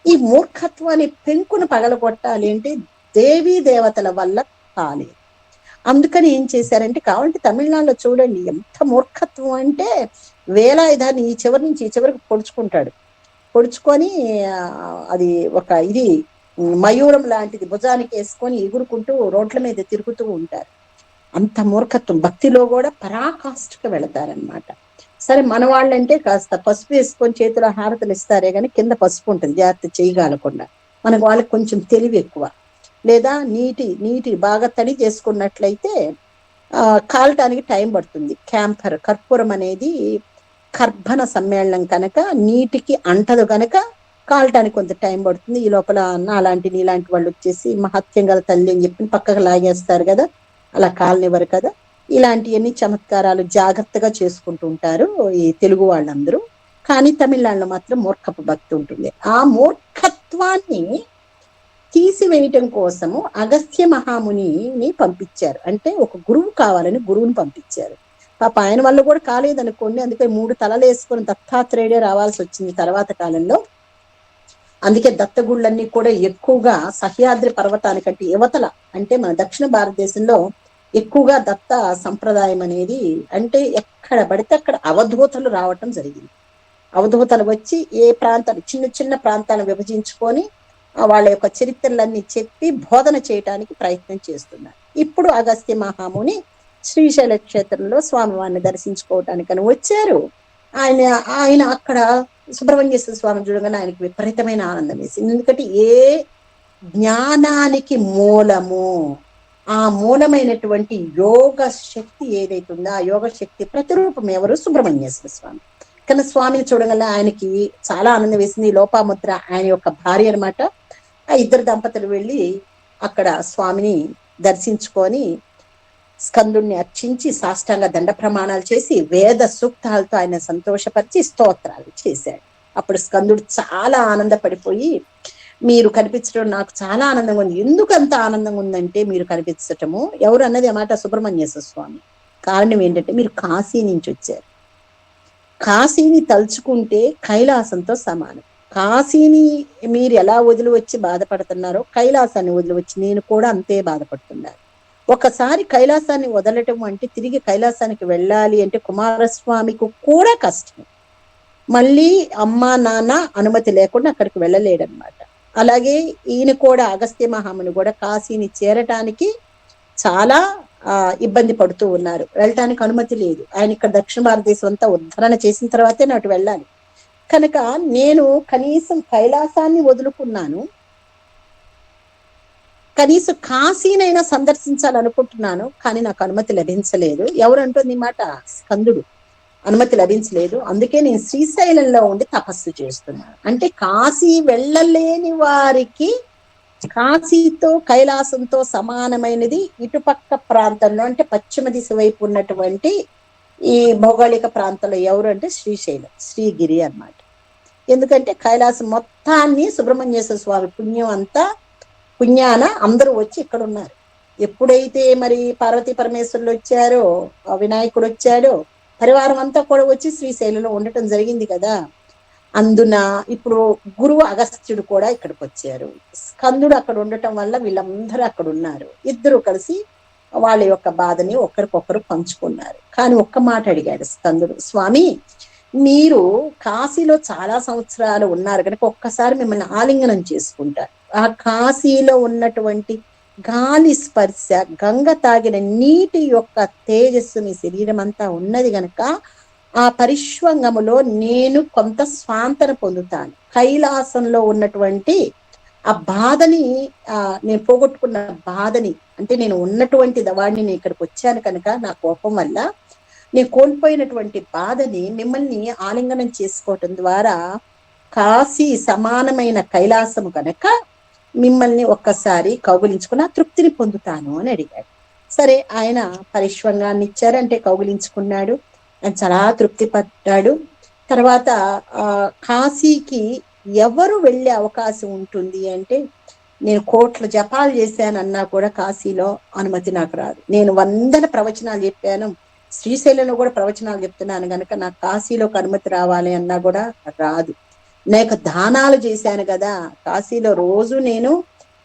ఈ మూర్ఖత్వాన్ని పెంకును పగలగొట్టాలి అంటే దేవీ దేవతల వల్ల కాలేదు. అందుకని ఏం చేశారంటే, కావాలంటే తమిళనాడులో చూడండి ఎంత మూర్ఖత్వం అంటే, వేలాయుధాన్ని ఈ చివరి నుంచి ఈ చివరికి పొడుచుకుంటాడు. పొడుచుకొని అది ఒక ఇది మయూరం లాంటిది భుజానికి వేసుకొని ఎగురుకుంటూ రోడ్ల మీద తిరుగుతూ ఉంటారు. అంత మూర్ఖత్వం. భక్తిలో కూడా పరాకాష్ఠకు వెళతారనమాట. సరే, మన వాళ్ళంటే కాస్త పసుపు వేసుకొని చేతిలో హారతలు ఇస్తారే కానీ కింద పసుపు ఉంటుంది, జాగ్రత్త చేయగలకుండా. మనకు వాళ్ళకి కొంచెం తెలివి ఎక్కువ. లేదా నీటి బాగా తడి చేసుకున్నట్లయితే కాలటానికి టైం పడుతుంది. క్యాంఫర్, కర్పూరం అనేది కర్బన సమ్మేళనం కనుక నీటికి అంటదు కనుక కాలటానికి కొంత టైం పడుతుంది. ఈ లోపల నీలాంటి వాళ్ళు వచ్చేసి మహత్యం గల తల్లి అని చెప్పి పక్కకు లాగేస్తారు కదా, అలా కాలనివ్వరు కదా. ఇలాంటివన్నీ చమత్కారాలు జాగ్రత్తగా చేసుకుంటూ ఉంటారు ఈ తెలుగు వాళ్ళందరూ. కానీ తమిళనాడులో మాత్రం మూర్ఖపు భక్తి ఉంటుంది. ఆ మూర్ఖత్వాన్ని తీసివేయటం కోసము అగస్త్య మహామునిని పంపించారు. అంటే ఒక గురువు కావాలని గురువుని పంపించారు. పాప ఆయన వల్ల కూడా కాలేదనుకోండి. అందుకే 3 తలలు వేసుకొని దత్తాత్రేయుడే రావాల్సి వచ్చింది తర్వాత కాలంలో. అందుకే దత్తగుళ్ళన్నీ కూడా ఎక్కువగా సహ్యాద్రి పర్వతానికంటే యువతల, అంటే మన దక్షిణ భారతదేశంలో ఎక్కువగా దత్త సంప్రదాయం అనేది, అంటే ఎక్కడ పడితే అక్కడ అవధూతలు రావటం జరిగింది. అవధూతలు వచ్చి ఏ ప్రాంతాలు, చిన్న ప్రాంతాలను విభజించుకొని వాళ్ళ యొక్క చరిత్రలన్నీ చెప్పి బోధన చేయటానికి ప్రయత్నం చేస్తున్నారు. ఇప్పుడు అగస్త్య మహాముని శ్రీశైల క్షేత్రంలో స్వామివారిని దర్శించుకోవటానికని వచ్చారు. ఆయన అక్కడ సుబ్రహ్మణ్యేశ్వర స్వామి చూడగానే ఆయనకి విపరీతమైన ఆనందం వేసింది. ఎందుకంటే ఏ జ్ఞానానికి మూలము, ఆ మూలమైనటువంటి యోగ శక్తి ఏదైతే ఉందో ఆ యోగ శక్తి ప్రతిరూపం ఎవరు? సుబ్రహ్మణ్యేశ్వర స్వామి. కానీ స్వామిని చూడగల ఆయనకి చాలా ఆనందం వేసింది. లోపాముద్ర ఆయన యొక్క భార్య అనమాట. ఆ ఇద్దరు దంపతులు వెళ్ళి అక్కడ స్వామిని దర్శించుకొని స్కందుణ్ణి అర్చించి సాష్టాంగ దండ ప్రమాణాలు చేసి వేద సూక్తాలతో ఆయన సంతోషపరిచి స్తోత్రాలు చేశాడు. అప్పుడు స్కందుడు చాలా ఆనందపడిపోయి, మీరు కనిపించడం నాకు చాలా ఆనందంగా ఉంది. ఎందుకు అంత ఆనందంగా ఉందంటే మీరు కనిపించటము, ఎవరు అన్నది అన్నమాట సుబ్రహ్మణ్యేశ్వర స్వామి. కారణం ఏంటంటే మీరు కాశీ నుంచి వచ్చారు. కాశీని తలుచుకుంటే కైలాసంతో సమానం. కాశీని మీరు ఎలా వదిలి వచ్చి బాధపడుతున్నారో కైలాసాన్ని వదిలి వచ్చి నేను కూడా అంతే బాధపడుతున్నాను. ఒకసారి కైలాసాన్ని వదలటం అంటే తిరిగి కైలాసానికి వెళ్ళాలి అంటే కుమారస్వామికి కూడా కష్టం. మళ్ళీ అమ్మా నాన్న అనుమతి లేకుండా అక్కడికి వెళ్ళలేడనమాట. అలాగే ఈయన కూడా అగస్త్య మహాముని కూడా కాశీని చేరటానికి చాలా ఇబ్బంది పడుతూ ఉన్నారు. వెళ్ళటానికి అనుమతి లేదు. ఆయన ఇక్కడ దక్షిణ భారతదేశం అంతా ఉద్ధరణ చేసిన తర్వాతే నాటు వెళ్ళాలి. కనుక నేను కనీసం కైలాసాన్ని వదులుకున్నాను, కనీసం కాశీనైనా సందర్శించాలనుకుంటున్నాను, కానీ నాకు అనుమతి లభించలేదు. ఎవరంటుంది మాట? స్కందుడు. అనుమతి లభించలేదు, అందుకే నేను శ్రీశైలంలో ఉండి తపస్సు చేస్తున్నాను. అంటే కాశీ వెళ్ళలేని వారికి కాశీతో కైలాసంతో సమానమైనది ఇటుపక్క ప్రాంతంలో, అంటే పశ్చిమ దిశ వైపు ఉన్నటువంటి ఈ భౌగోళిక ప్రాంతంలో ఎవరు అంటే శ్రీశైలం, శ్రీగిరి అన్నమాట. ఎందుకంటే కైలాసం మొత్తాన్ని సుబ్రహ్మణ్యేశ్వర స్వామి పుణ్యం అంతా, పుణ్యాన అందరూ వచ్చి ఇక్కడ ఉన్నారు. ఎప్పుడైతే మరి పార్వతీ పరమేశ్వరులు వచ్చారో, వినాయకుడు వచ్చాడో, పరివారం అంతా కూడా వచ్చి శ్రీశైలంలో ఉండటం జరిగింది కదా. అందున ఇప్పుడు గురువు అగస్త్యుడు కూడా ఇక్కడికి వచ్చారు. స్కందుడు అక్కడ ఉండటం వల్ల వీళ్ళందరూ అక్కడ ఉన్నారు. ఇద్దరు కలిసి వాళ్ళ యొక్క బాధని ఒకరికొకరు పంచుకున్నారు. కానీ ఒక్క మాట అడిగాడు స్కందుడు, స్వామి మీరు కాశీలో చాలా సంవత్సరాలు ఉన్నారు కనుక ఒక్కసారి మిమ్మల్ని ఆలింగనం చేసుకుంటారు. ఆ కాశీలో ఉన్నటువంటి గాలి స్పర్శ, గంగ తాగిన నీటి యొక్క తేజస్సు మీ శరీరం అంతా ఉన్నది గనక ఆ పరిష్వంగములో నేను కొంత స్వాంతన పొందుతాను. కైలాసంలో ఉన్నటువంటి ఆ బాధని, నేను పోగొట్టుకున్న బాధని, అంటే నేను ఉన్నటువంటి వాడిని నేను ఇక్కడికి వచ్చాను కనుక నా కోపం వల్ల నేను కోల్పోయినటువంటి బాధని మిమ్మల్ని ఆలింగనం చేసుకోవటం ద్వారా కాశీ సమానమైన కైలాసము కనుక మిమ్మల్ని ఒక్కసారి కౌగులించుకుని ఆ తృప్తిని పొందుతాను అని అడిగాడు. సరే, ఆయన పరిష్వంగాన్ని ఇచ్చారంటే కౌగులించుకున్నాడు. ఆయన చాలా తృప్తి పడ్డాడు. తర్వాత కాశీకి ఎవరు వెళ్ళే అవకాశం ఉంటుంది అంటే, నేను కోట్ల జపాలు చేశానన్నా కూడా కాశీలో అనుమతి నాకు రాదు. నేను 100 ప్రవచనాలు చెప్పాను, శ్రీశైలంలో కూడా ప్రవచనాలు చెప్తున్నాను కనుక నాకు కాశీలోకి అనుమతి రావాలి అన్నా కూడా రాదు. నేను దానాలు చేశాను కదా కాశీలో. రోజు నేను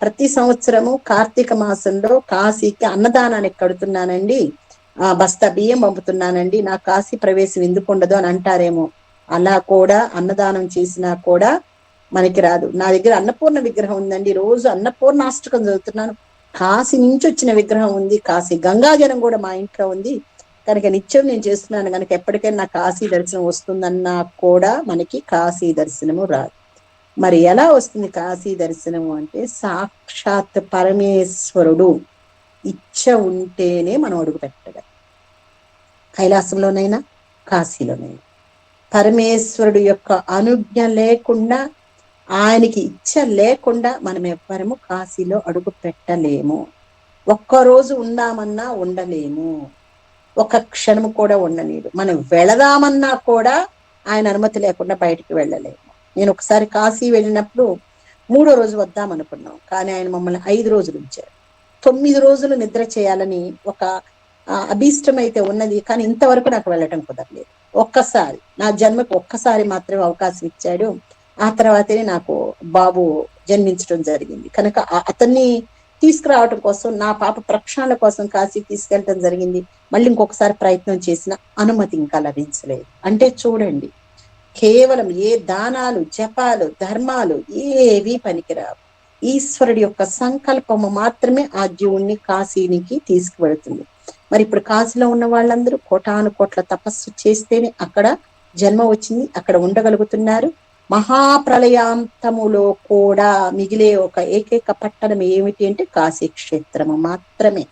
ప్రతి సంవత్సరము కార్తీక మాసంలో కాశీకి అన్నదానానికి కడుతున్నానండి, బస్తా బియ్యం పంపుతున్నానండి, నా కాశీ ప్రవేశం ఎందుకు ఉండదు అని అంటారేమో. అలా కూడా అన్నదానం చేసినా కూడా మనకి రాదు. నా దగ్గర అన్నపూర్ణ విగ్రహం ఉందండి, రోజు అన్నపూర్ణాష్టకం చదువుతున్నాను. కాశీ నుంచి వచ్చిన విగ్రహం ఉంది, కాశీ గంగాజలం కూడా మా ఇంట్లో ఉంది కనుక నిత్యం నేను చేస్తున్నాను కనుక ఎప్పటికైనా నా కాశీ దర్శనం వస్తుందన్నా కూడా మనకి కాశీ దర్శనము రాదు. మరి ఎలా వస్తుంది కాశీ దర్శనము అంటే, సాక్షాత్ పరమేశ్వరుడు ఇచ్చ ఉంటేనే మనం అడుగు పెట్టగలం. కైలాసంలోనైనా కాశీలోనైనా పరమేశ్వరుడు యొక్క అనుజ్ఞ లేకుండా, ఆయనకి ఇచ్చ లేకుండా మనం ఎవ్వరము కాశీలో అడుగు పెట్టలేము. ఒక్కరోజు ఉందామన్నా ఉండలేము, ఒక క్షణము కూడా ఉండనీడు. మనం వెళదామన్నా కూడా ఆయన అనుమతి లేకుండా బయటికి వెళ్ళలేము. నేను ఒకసారి కాశీ వెళ్ళినప్పుడు 3వ రోజు వద్దాం అనుకున్నాం, కానీ ఆయన మమ్మల్ని 5 రోజులు ఉంచారు. 9 రోజులు నిద్ర చేయాలని ఒక అభీష్టం అయితే ఉన్నది, కానీ ఇంతవరకు నాకు వెళ్ళటం కుదరలేదు. ఒక్కసారి నా జన్మకు ఒక్కసారి మాత్రమే అవకాశం ఇచ్చాడు. ఆ తర్వాతనే నాకు బాబు జన్మించడం జరిగింది కనుక అతన్ని తీసుకురావటం కోసం, నా పాప ప్రక్షాళన కోసం కాశీకి తీసుకెళ్ళటం జరిగింది. మళ్ళీ ఇంకొకసారి ప్రయత్నం చేసిన అనుమతి ఇంకా లభించలేదు. అంటే చూడండి, కేవలం ఏ దానాలు, జపాలు, ధర్మాలు ఏవి పనికిరావు. ఈశ్వరుడి యొక్క సంకల్పము మాత్రమే ఆ జీవుణ్ణి కాశీనికి తీసుకువెళుతుంది. మరి ఇప్పుడు కాశీలో ఉన్న వాళ్ళందరూ కోటాను కోట్ల తపస్సు చేస్తేనే అక్కడ జన్మ వచ్చింది, అక్కడ ఉండగలుగుతున్నారు. మహాప్రలయాంతములో కూడా మిగిలే ఒక ఏకైక పట్టణం ఏమిటి అంటే కాశీ క్షేత్రము మాత్రమే.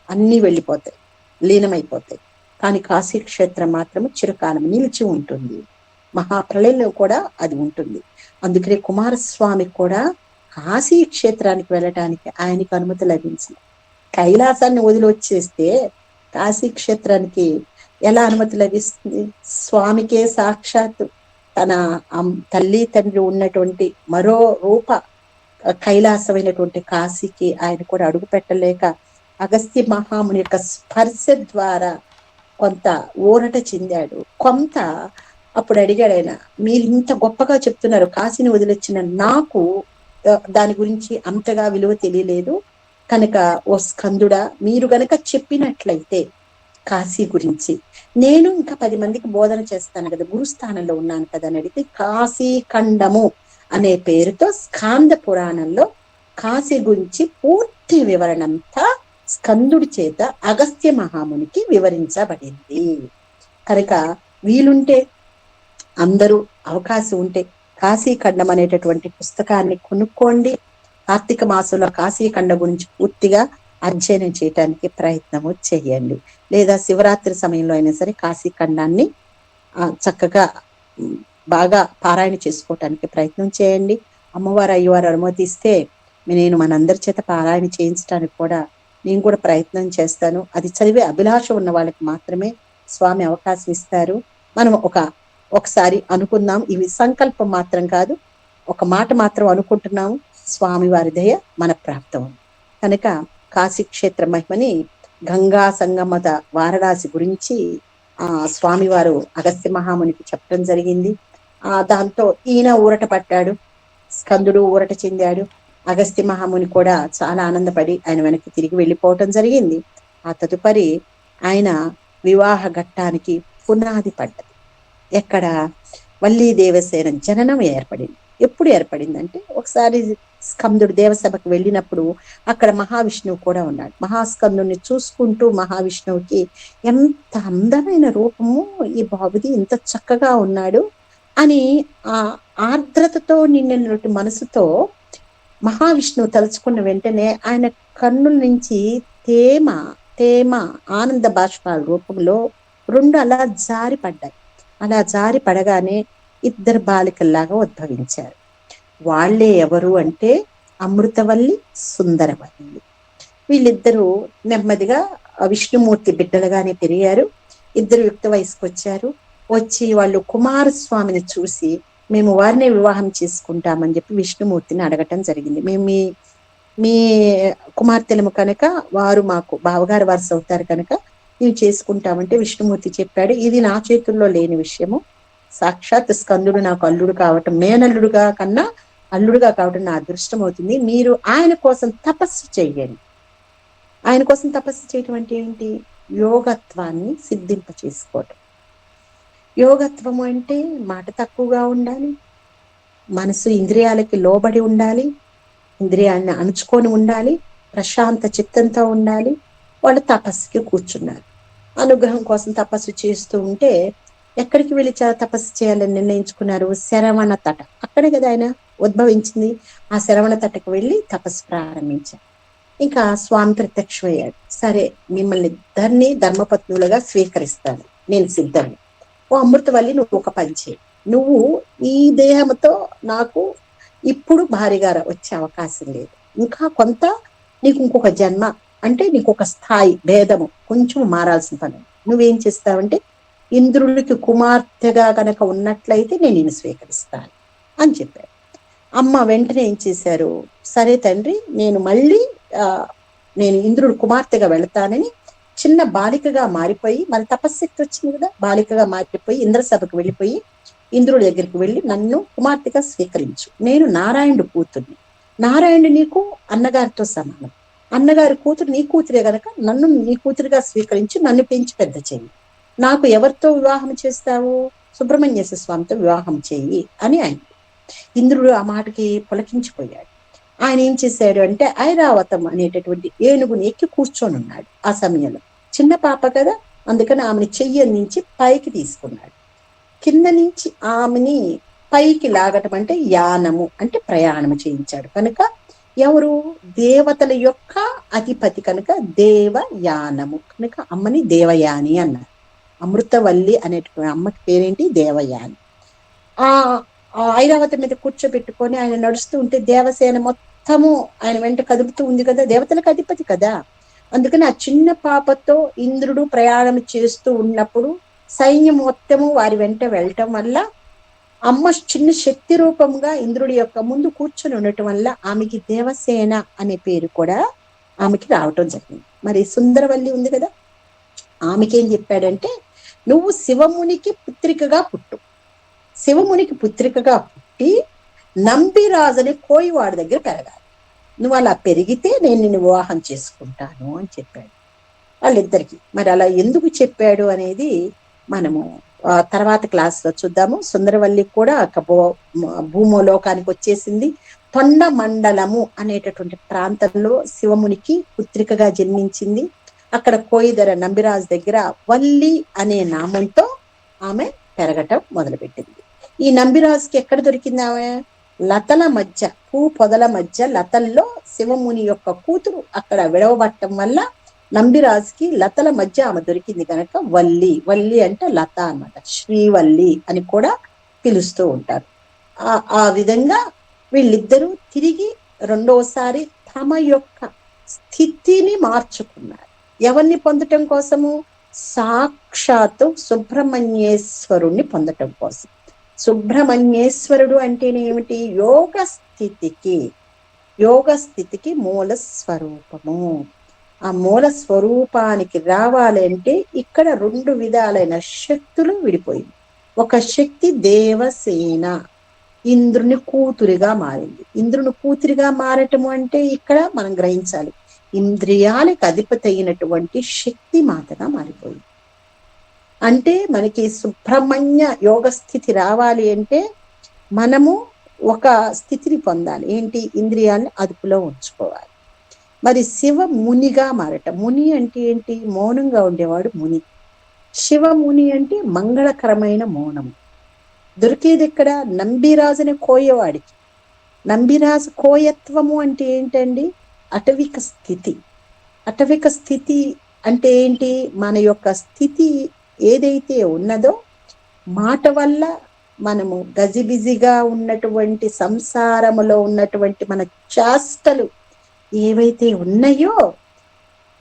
అన్నీ వెళ్ళిపోతాయి, లీనమైపోతాయి, కానీ కాశీ క్షేత్రం మాత్రము చిరకాలం నిలిచి ఉంటుంది. మహాప్రళయంలో కూడా అది ఉంటుంది. అందుకనే కుమారస్వామి కూడా కాశీ క్షేత్రానికి వెళ్ళటానికి ఆయనకు అనుమతి లభించింది. కైలాసాన్ని వదిలి వచ్చేస్తే కాశీ క్షేత్రానికి ఎలా అనుమతి లభిస్తుంది? స్వామికే సాక్షాత్ తన తల్లి తండ్రి ఉన్నటువంటి మరో రూప కైలాసమైనటువంటి కాశీకి ఆయన కూడా అడుగు పెట్టలేక అగస్త్య మహాముని యొక్క స్పర్శ ద్వారా కొంత ఊరట చెందాడు. కొంత అప్పుడు అడిగాడు ఆయన, మీరు ఇంత గొప్పగా చెప్తున్నారు, కాశీని వదిలొచ్చిన నాకు దాని గురించి అంతగా విలువ తెలియలేదు కనుక ఓ స్కందుడా, మీరు గనక చెప్పినట్లయితే కాశీ గురించి నేను ఇంకా 10 మందికి బోధన చేస్తాను కదా, గురుస్థానంలో ఉన్నాను కదా అని అడిగితే, కాశీ ఖండము అనే పేరుతో స్కాంద పురాణంలో కాశీ గురించి పూర్తి వివరణ అంతా స్కందుడి చేత అగస్త్య మహామునికి వివరించబడింది. కనుక వీలుంటే అందరూ అవకాశం ఉంటే కాశీఖండం అనేటటువంటి పుస్తకాన్ని కొనుక్కోండి. కార్తీక మాసంలో కాశీఖండం గురించి పూర్తిగా అధ్యయనం చేయటానికి ప్రయత్నము చేయండి. లేదా శివరాత్రి సమయంలో అయినా సరే కాశీఖండాన్ని చక్కగా బాగా పారాయణ చేసుకోవటానికి ప్రయత్నం చేయండి. అమ్మవారు అయ్యవారు అనుమతిస్తే నేను మనందరి చేత పారాయణ చేయించడానికి కూడా నేను కూడా ప్రయత్నం చేస్తాను. అది చదివే అభిలాష ఉన్న వాళ్ళకి మాత్రమే స్వామి అవకాశం ఇస్తారు. మనం ఒకసారి అనుకుందాం, ఇవి సంకల్పం మాత్రం కాదు, ఒక మాట మాత్రం అనుకుంటున్నాము, స్వామి వారి దయ మన ప్రాప్తం. కనుక కాశీక్షేత్ర మహిమని, గంగా సంగమత వారణాసి గురించి స్వామివారు అగస్త్య మహామునికి చెప్పడం జరిగింది. దాంతో ఈయన ఊరట పట్టాడు, స్కందుడు ఊరట చెందాడు. అగస్త్య మహాముని కూడా చాలా ఆనందపడి ఆయన వెనక్కి తిరిగి వెళ్ళిపోవటం జరిగింది. ఆ తదుపరి ఆయన వివాహ ఘట్టానికి పునాది పడ్డది. ఎక్కడ? వల్లీ దేవసేన జననం ఏర్పడింది. ఎప్పుడు ఏర్పడిందంటే, ఒకసారి స్కందుడు దేవసభకు వెళ్ళినప్పుడు అక్కడ మహావిష్ణువు కూడా ఉన్నాడు. మహాస్కందుని చూసుకుంటూ మహావిష్ణువుకి ఎంత అందమైన రూపము ఈ బాబుది, ఇంత చక్కగా ఉన్నాడు అని ఆ ఆర్ద్రతతో నిండినటువంటి మనసుతో మహావిష్ణువు తలుచుకున్న వెంటనే ఆయన కన్నుల నుంచి తేమ తేమ ఆనంద బాష్పాల రూపంలో 2 అలా జారి పడ్డాయి. అలా జారి పడగానే ఇద్దరు బాలికల్లాగా ఉద్భవించారు. వాళ్లే ఎవరు అంటే అమృతవల్లి, సుందరవల్లి. వీళ్ళిద్దరూ నెమ్మదిగా విష్ణుమూర్తి బిడ్డలుగానే పెరిగారు. ఇద్దరు యుక్త వయసుకు వచ్చారు. వచ్చి వాళ్ళు కుమారస్వామిని చూసి మేము వారినే వివాహం చేసుకుంటామని చెప్పి విష్ణుమూర్తిని అడగటం జరిగింది. మేము మీ కుమార్తెలము కనుక వారు మాకు బావగారు వరుస అవుతారు కనుక ఇవి చేసుకుంటామంటే విష్ణుమూర్తి చెప్పాడు, ఇది నా చేతుల్లో లేని విషయము. సాక్షాత్ స్కందుడు నాకు అల్లుడు కావటం, మేనల్లుడుగా కన్నా అల్లుడుగా కావటం నా అదృష్టం అవుతుంది. మీరు ఆయన కోసం తపస్సు చెయ్యండి. ఆయన కోసం తపస్సు చేయటం అంటే ఏంటి? యోగత్వాన్ని సిద్ధింప చేసుకోవటం. యోగత్వము అంటే మాట తక్కువగా ఉండాలి, మనసు ఇంద్రియాలకి లోబడి ఉండాలి, ఇంద్రియాన్ని అణుచుకొని ఉండాలి, ప్రశాంత చిత్తంతో ఉండాలి. వాళ్ళు తపస్సుకి కూర్చున్నారు. అనుగ్రహం కోసం తపస్సు చేస్తూ ఉంటే ఎక్కడికి వెళ్ళి తపస్సు చేయాలని నిర్ణయించుకున్నారు? శరవణ తట, అక్కడే కదా ఆయన ఉద్భవించింది. ఆ శరవణ తటకు వెళ్ళి తపస్సు ప్రారంభించారు. ఇంకా స్వామి ప్రత్యక్షమయ్యాడు. సరే, మిమ్మల్ని ఇద్దరిని ధర్మపత్నులుగా స్వీకరిస్తాను, నేను సిద్ధంగా. ఓ అమృతవల్లి, నువ్వు ఒక పని చేయి. నువ్వు ఈ దేహంతో నాకు ఇప్పుడు భారీగా వచ్చే అవకాశం లేదు, ఇంకా కొంత నీకు ఇంకొక జన్మ అంటే నీకు ఒక స్థాయి భేదము కొంచెం మారాల్సిన పని. నువ్వేం చేస్తావంటే, ఇంద్రుడికి కుమార్తెగా కనుక ఉన్నట్లయితే నేను నిన్ను స్వీకరిస్తాను అని చెప్పారు. అమ్మ వెంటనే ఏం చేశారు? సరే తండ్రి, నేను ఇంద్రుడు కుమార్తెగా వెళతానని చిన్న బాలికగా మారిపోయి, మన తపశ్శక్తి వచ్చింది కదా, బాలికగా మారిపోయి ఇంద్రసభకు వెళ్ళిపోయి ఇంద్రుడి దగ్గరికి వెళ్ళి, నన్ను కుమార్తెగా స్వీకరించు, నేను నారాయణుడు కూతుర్ని, నారాయణుడు నీకు అన్నగారితో సమానం, అన్నగారి కూతురు నీ కూతురే గనక నన్ను నీ కూతురుగా స్వీకరించి నన్ను పెంచి పెద్ద చెయ్యి, నాకు ఎవరితో వివాహం చేస్తావు? సుబ్రహ్మణ్యేశ్వర స్వామితో వివాహం చెయ్యి అని ఆయన. ఇంద్రుడు ఆ మాటకి పులకించిపోయాడు. ఆయన ఏం చేశాడు అంటే, ఐరావతం అనేటటువంటి ఏనుగుని ఎక్కి కూర్చొని ఉన్నాడు. ఆ సమయంలో చిన్న పాప కదా, అందుకని ఆమెని చెయ్యి నుంచి పైకి తీసుకున్నాడు. కింద నుంచి ఆమెని పైకి లాగటం అంటే యానము, అంటే ప్రయాణము చేయించాడు. కనుక ఎవరు? దేవతల యొక్క అధిపతి కనుక దేవయానము, కనుక అమ్మని దేవయాని అన్నారు. అమృతవల్లి అనేటువంటి అమ్మకి పేరేంటి? దేవయాని. ఆ ఐరావతం మీద కూర్చోబెట్టుకొని ఆయన నడుస్తూ ఉంటే దేవసేన మొత్తము ఆయన వెంట కదుపుతూ ఉంది కదా, దేవతలకు అధిపతి కదా. అందుకని ఆ చిన్న పాపతో ఇంద్రుడు ప్రయాణం చేస్తూ ఉన్నప్పుడు సైన్యం మొత్తము వారి వెంట వెళ్ళటం వల్ల అమ్మ చిన్న శక్తి రూపంగా ఇంద్రుడి యొక్క ముందు కూర్చొని ఉండటం వల్ల ఆమెకి దేవసేన అనే పేరు కూడా ఆమెకి రావటం జరిగింది. మరి సుందరవల్లి ఉంది కదా, ఆమెకేం చెప్పాడంటే, నువ్వు శివమునికి పుత్రికగా పుట్టు, శివమునికి పుత్రికగా పుట్టి నంబిరాజు అనే కోయివాడి దగ్గర పెరగాలి, నువ్వు అలా పెరిగితే నేను నిన్ను వివాహం చేసుకుంటాను అని చెప్పాడు వాళ్ళిద్దరికి. మరి అలా ఎందుకు చెప్పాడు అనేది మనము తర్వాత క్లాస్లో చూద్దాము. సుందరవల్లి కూడా భూమోలోకానికి వచ్చేసింది. తొండ మండలము అనేటటువంటి ప్రాంతంలో శివమునికి పుత్రికగా జన్మించింది. అక్కడ కోయిదర నంబిరాజు దగ్గర వల్లి అనే నామంతో ఆమె పెరగటం మొదలుపెట్టింది. ఈ నంబిరాజుకి ఎక్కడ దొరికింది ఆమె? లతల మధ్య, పూ పొదల మధ్య లతల్లో శివముని యొక్క కూతురు అక్కడ విడవబట్టం వల్ల నంబిరాజుకి లతల మధ్య ఆమె దొరికింది కనుక వల్లి, వల్లి అంటే లత అన్నమాట, శ్రీవల్లి అని కూడా పిలుస్తూ ఉంటారు. ఆ విధంగా వీళ్ళిద్దరూ తిరిగి రెండోసారి తమ యొక్క స్థితిని మార్చుకున్నారు. ఎవరిని పొందటం కోసము? సాక్షాత్తు సుబ్రహ్మణ్యేశ్వరుణ్ణి పొందటం కోసం. సుబ్రహ్మణ్యేశ్వరుడు అంటేనేమిటి? యోగ స్థితికి మూల స్వరూపము. ఆ మూల స్వరూపానికి రావాలంటే ఇక్కడ రెండు విధాలైన శక్తులు విడిపోయింది. ఒక శక్తి దేవసేన, ఇంద్రుని కూతురిగా మారింది. ఇంద్రుని కూతురిగా మారటము అంటే ఇక్కడ మనం గ్రహించాలి, ఇంద్రియాలకు అధిపతి అయినటువంటి శక్తి మాతగా మారిపోయింది. అంటే మనకి సుబ్రహ్మణ్య యోగ స్థితి రావాలి అంటే మనము ఒక స్థితిని పొందాలి. ఏంటి? ఇంద్రియాలను అదుపులో ఉంచుకోవాలి. మరి శివ మునిగా మారటం. ముని అంటే ఏంటి? మౌనంగా ఉండేవాడు ముని. శివముని అంటే మంగళకరమైన మౌనము. దొరికేది ఎక్కడ? నంబిరాజుని కోయవాడికి. నంబిరాజు కోయత్వము అంటే ఏంటండి? అటవిక స్థితి. అటవిక స్థితి అంటే ఏంటి? మన యొక్క స్థితి ఏదైతే ఉన్నదో మాట వల్ల మనము గజిబిజిగా ఉన్నటువంటి సంసారములో ఉన్నటువంటి మన చేష్టలు ఏవైతే ఉన్నాయో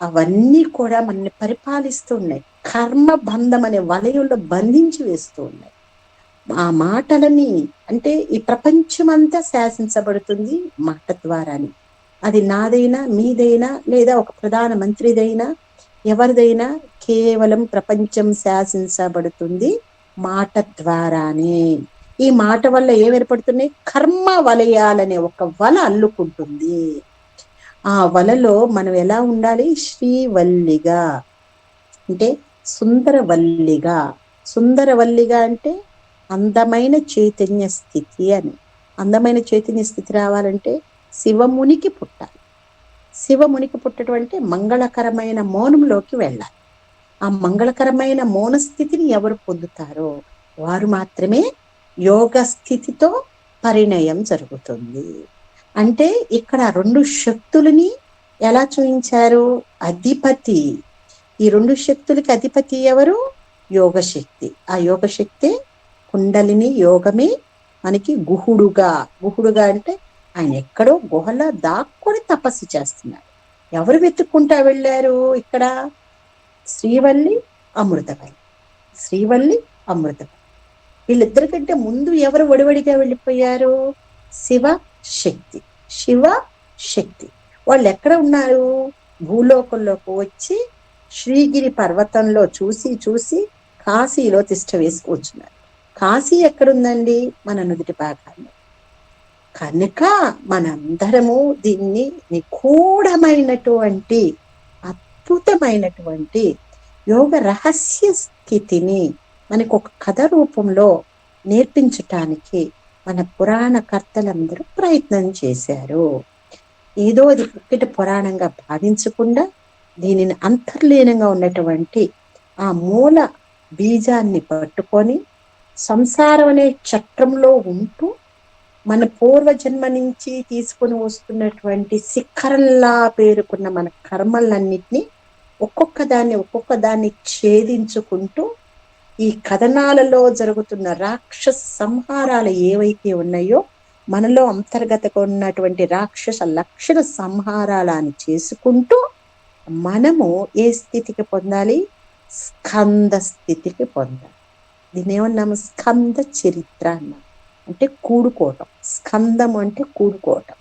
అవన్నీ కూడా మనల్ని పరిపాలిస్తూ ఉన్నాయి. కర్మబంధం అనే వలయంలో బంధించి వేస్తూ ఉన్నాయి. ఆ మాటలని అంటే ఈ ప్రపంచమంతా శాసించబడుతుంది మాట ద్వారాని. అది నాదైనా మీదైనా లేదా ఒక ప్రధాన మంత్రిదైనా ఎవరిదైనా కేవలం ప్రపంచం శాసించబడుతుంది మాట ద్వారానే. ఈ మాట వల్ల ఏం ఏర్పడుతున్నాయి? కర్మ వలయాలనే ఒక వల అల్లుకుంటుంది. ఆ వలలో మనం ఎలా ఉండాలి? శ్రీవల్లిగా అంటే సుందరవల్లిగా. సుందరవల్లిగా అంటే అందమైన చైతన్య స్థితి అని. అందమైన చైతన్య స్థితి రావాలంటే శివమునికి పుట్టాలి. శివమునికి పుట్టడం అంటే మంగళకరమైన మౌనంలోకి వెళ్ళాలి. ఆ మంగళకరమైన మౌన స్థితిని ఎవరు పొందుతారో వారు మాత్రమే యోగ స్థితితో పరిణయం జరుగుతుంది. అంటే ఇక్కడ రెండు శక్తులని ఎలా చూపించారు? అధిపతి. ఈ రెండు శక్తులకి అధిపతి ఎవరు? యోగశక్తి. ఆ యోగశక్తి కుండలిని యోగమే మనకి గుహుడుగా. గుహుడుగా అంటే ఆయన ఎక్కడో గుహలో దాక్కుని తపస్సు చేస్తున్నారు. ఎవరు వెతుక్కుంటా వెళ్ళారు? ఇక్కడ శ్రీవల్లి, అమృతవల్లి. శ్రీవల్లి, అమృతవల్లి వీళ్ళిద్దరికంటే ముందు ఎవరు ఒడివడిగా వెళ్ళిపోయారు? శివ శక్తి. శివ శక్తి వాళ్ళు ఎక్కడ ఉన్నారు? భూలోకంలోకి వచ్చి శ్రీగిరి పర్వతంలో చూసి కాశీలో తిష్ట వేసి కూర్చున్నారు. కాశీ ఎక్కడుందండి? మన నుదుటి భాగాల్లో. కనుక మనందరము దీన్ని నిగూఢమైనటువంటి అద్భుతమైనటువంటి యోగ రహస్య స్థితిని మనకు ఒక కథ రూపంలో నేర్పించటానికి మన పురాణ కర్తలందరూ ప్రయత్నం చేశారు. ఏదో అది పుక్కిట పురాణంగా భావించకుండా దీనిని అంతర్లీనంగా ఉన్నటువంటి ఆ మూల బీజాన్ని పట్టుకొని సంసారం అనే చక్రంలో ఉంటూ మన పూర్వజన్మ నుంచి తీసుకొని వస్తున్నటువంటి శిఖరంలా పేరుకున్న మన కర్మలన్నిటినీ ఒక్కొక్క దాన్ని ఛేదించుకుంటూ ఈ కథనాలలో జరుగుతున్న రాక్షస సంహారాలు ఏవైతే ఉన్నాయో మనలో అంతర్గతంగా ఉన్నటువంటి రాక్షస లక్షణ సంహారాలని చేసుకుంటూ మనము ఏ స్థితికి పొందాలి? స్కంద స్థితికి పొందాలి. దీన్ని ఏమన్నాము? స్కంద చరిత్ర అన్నాం. అంటే కూడుకోవటం. స్కందం అంటే కూడుకోవటం.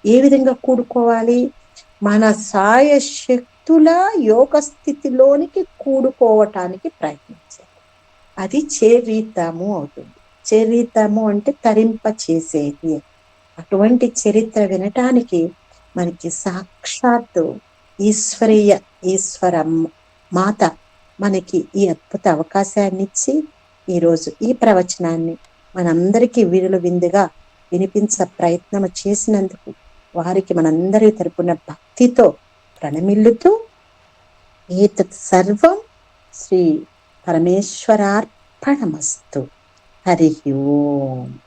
ఏ విధంగా కూడుకోవాలి? మన సాయశక్తుల యోగ స్థితిలోనికి కూడుకోవటానికి ప్రయత్నించాలి. అది చేరీతము అవుతుంది. చేరీతము అంటే తరింప చేసేది. అటువంటి చరిత్ర వినటానికి మనకి సాక్షాత్తు ఈశ్వర మాత మనకి ఈ అద్భుత అవకాశాన్ని ఇచ్చి ఈరోజు ఈ ప్రవచనాన్ని మనందరికీ వీరుల విందుగా వినిపించ ప్రయత్నం చేసినందుకు వారికి మనందరి తరపున భక్తితో ప్రణమిల్లుతూ ఏతత్ సర్వం శ్రీ పరమేశ్వరార్పణమస్తు. హరి ఓం.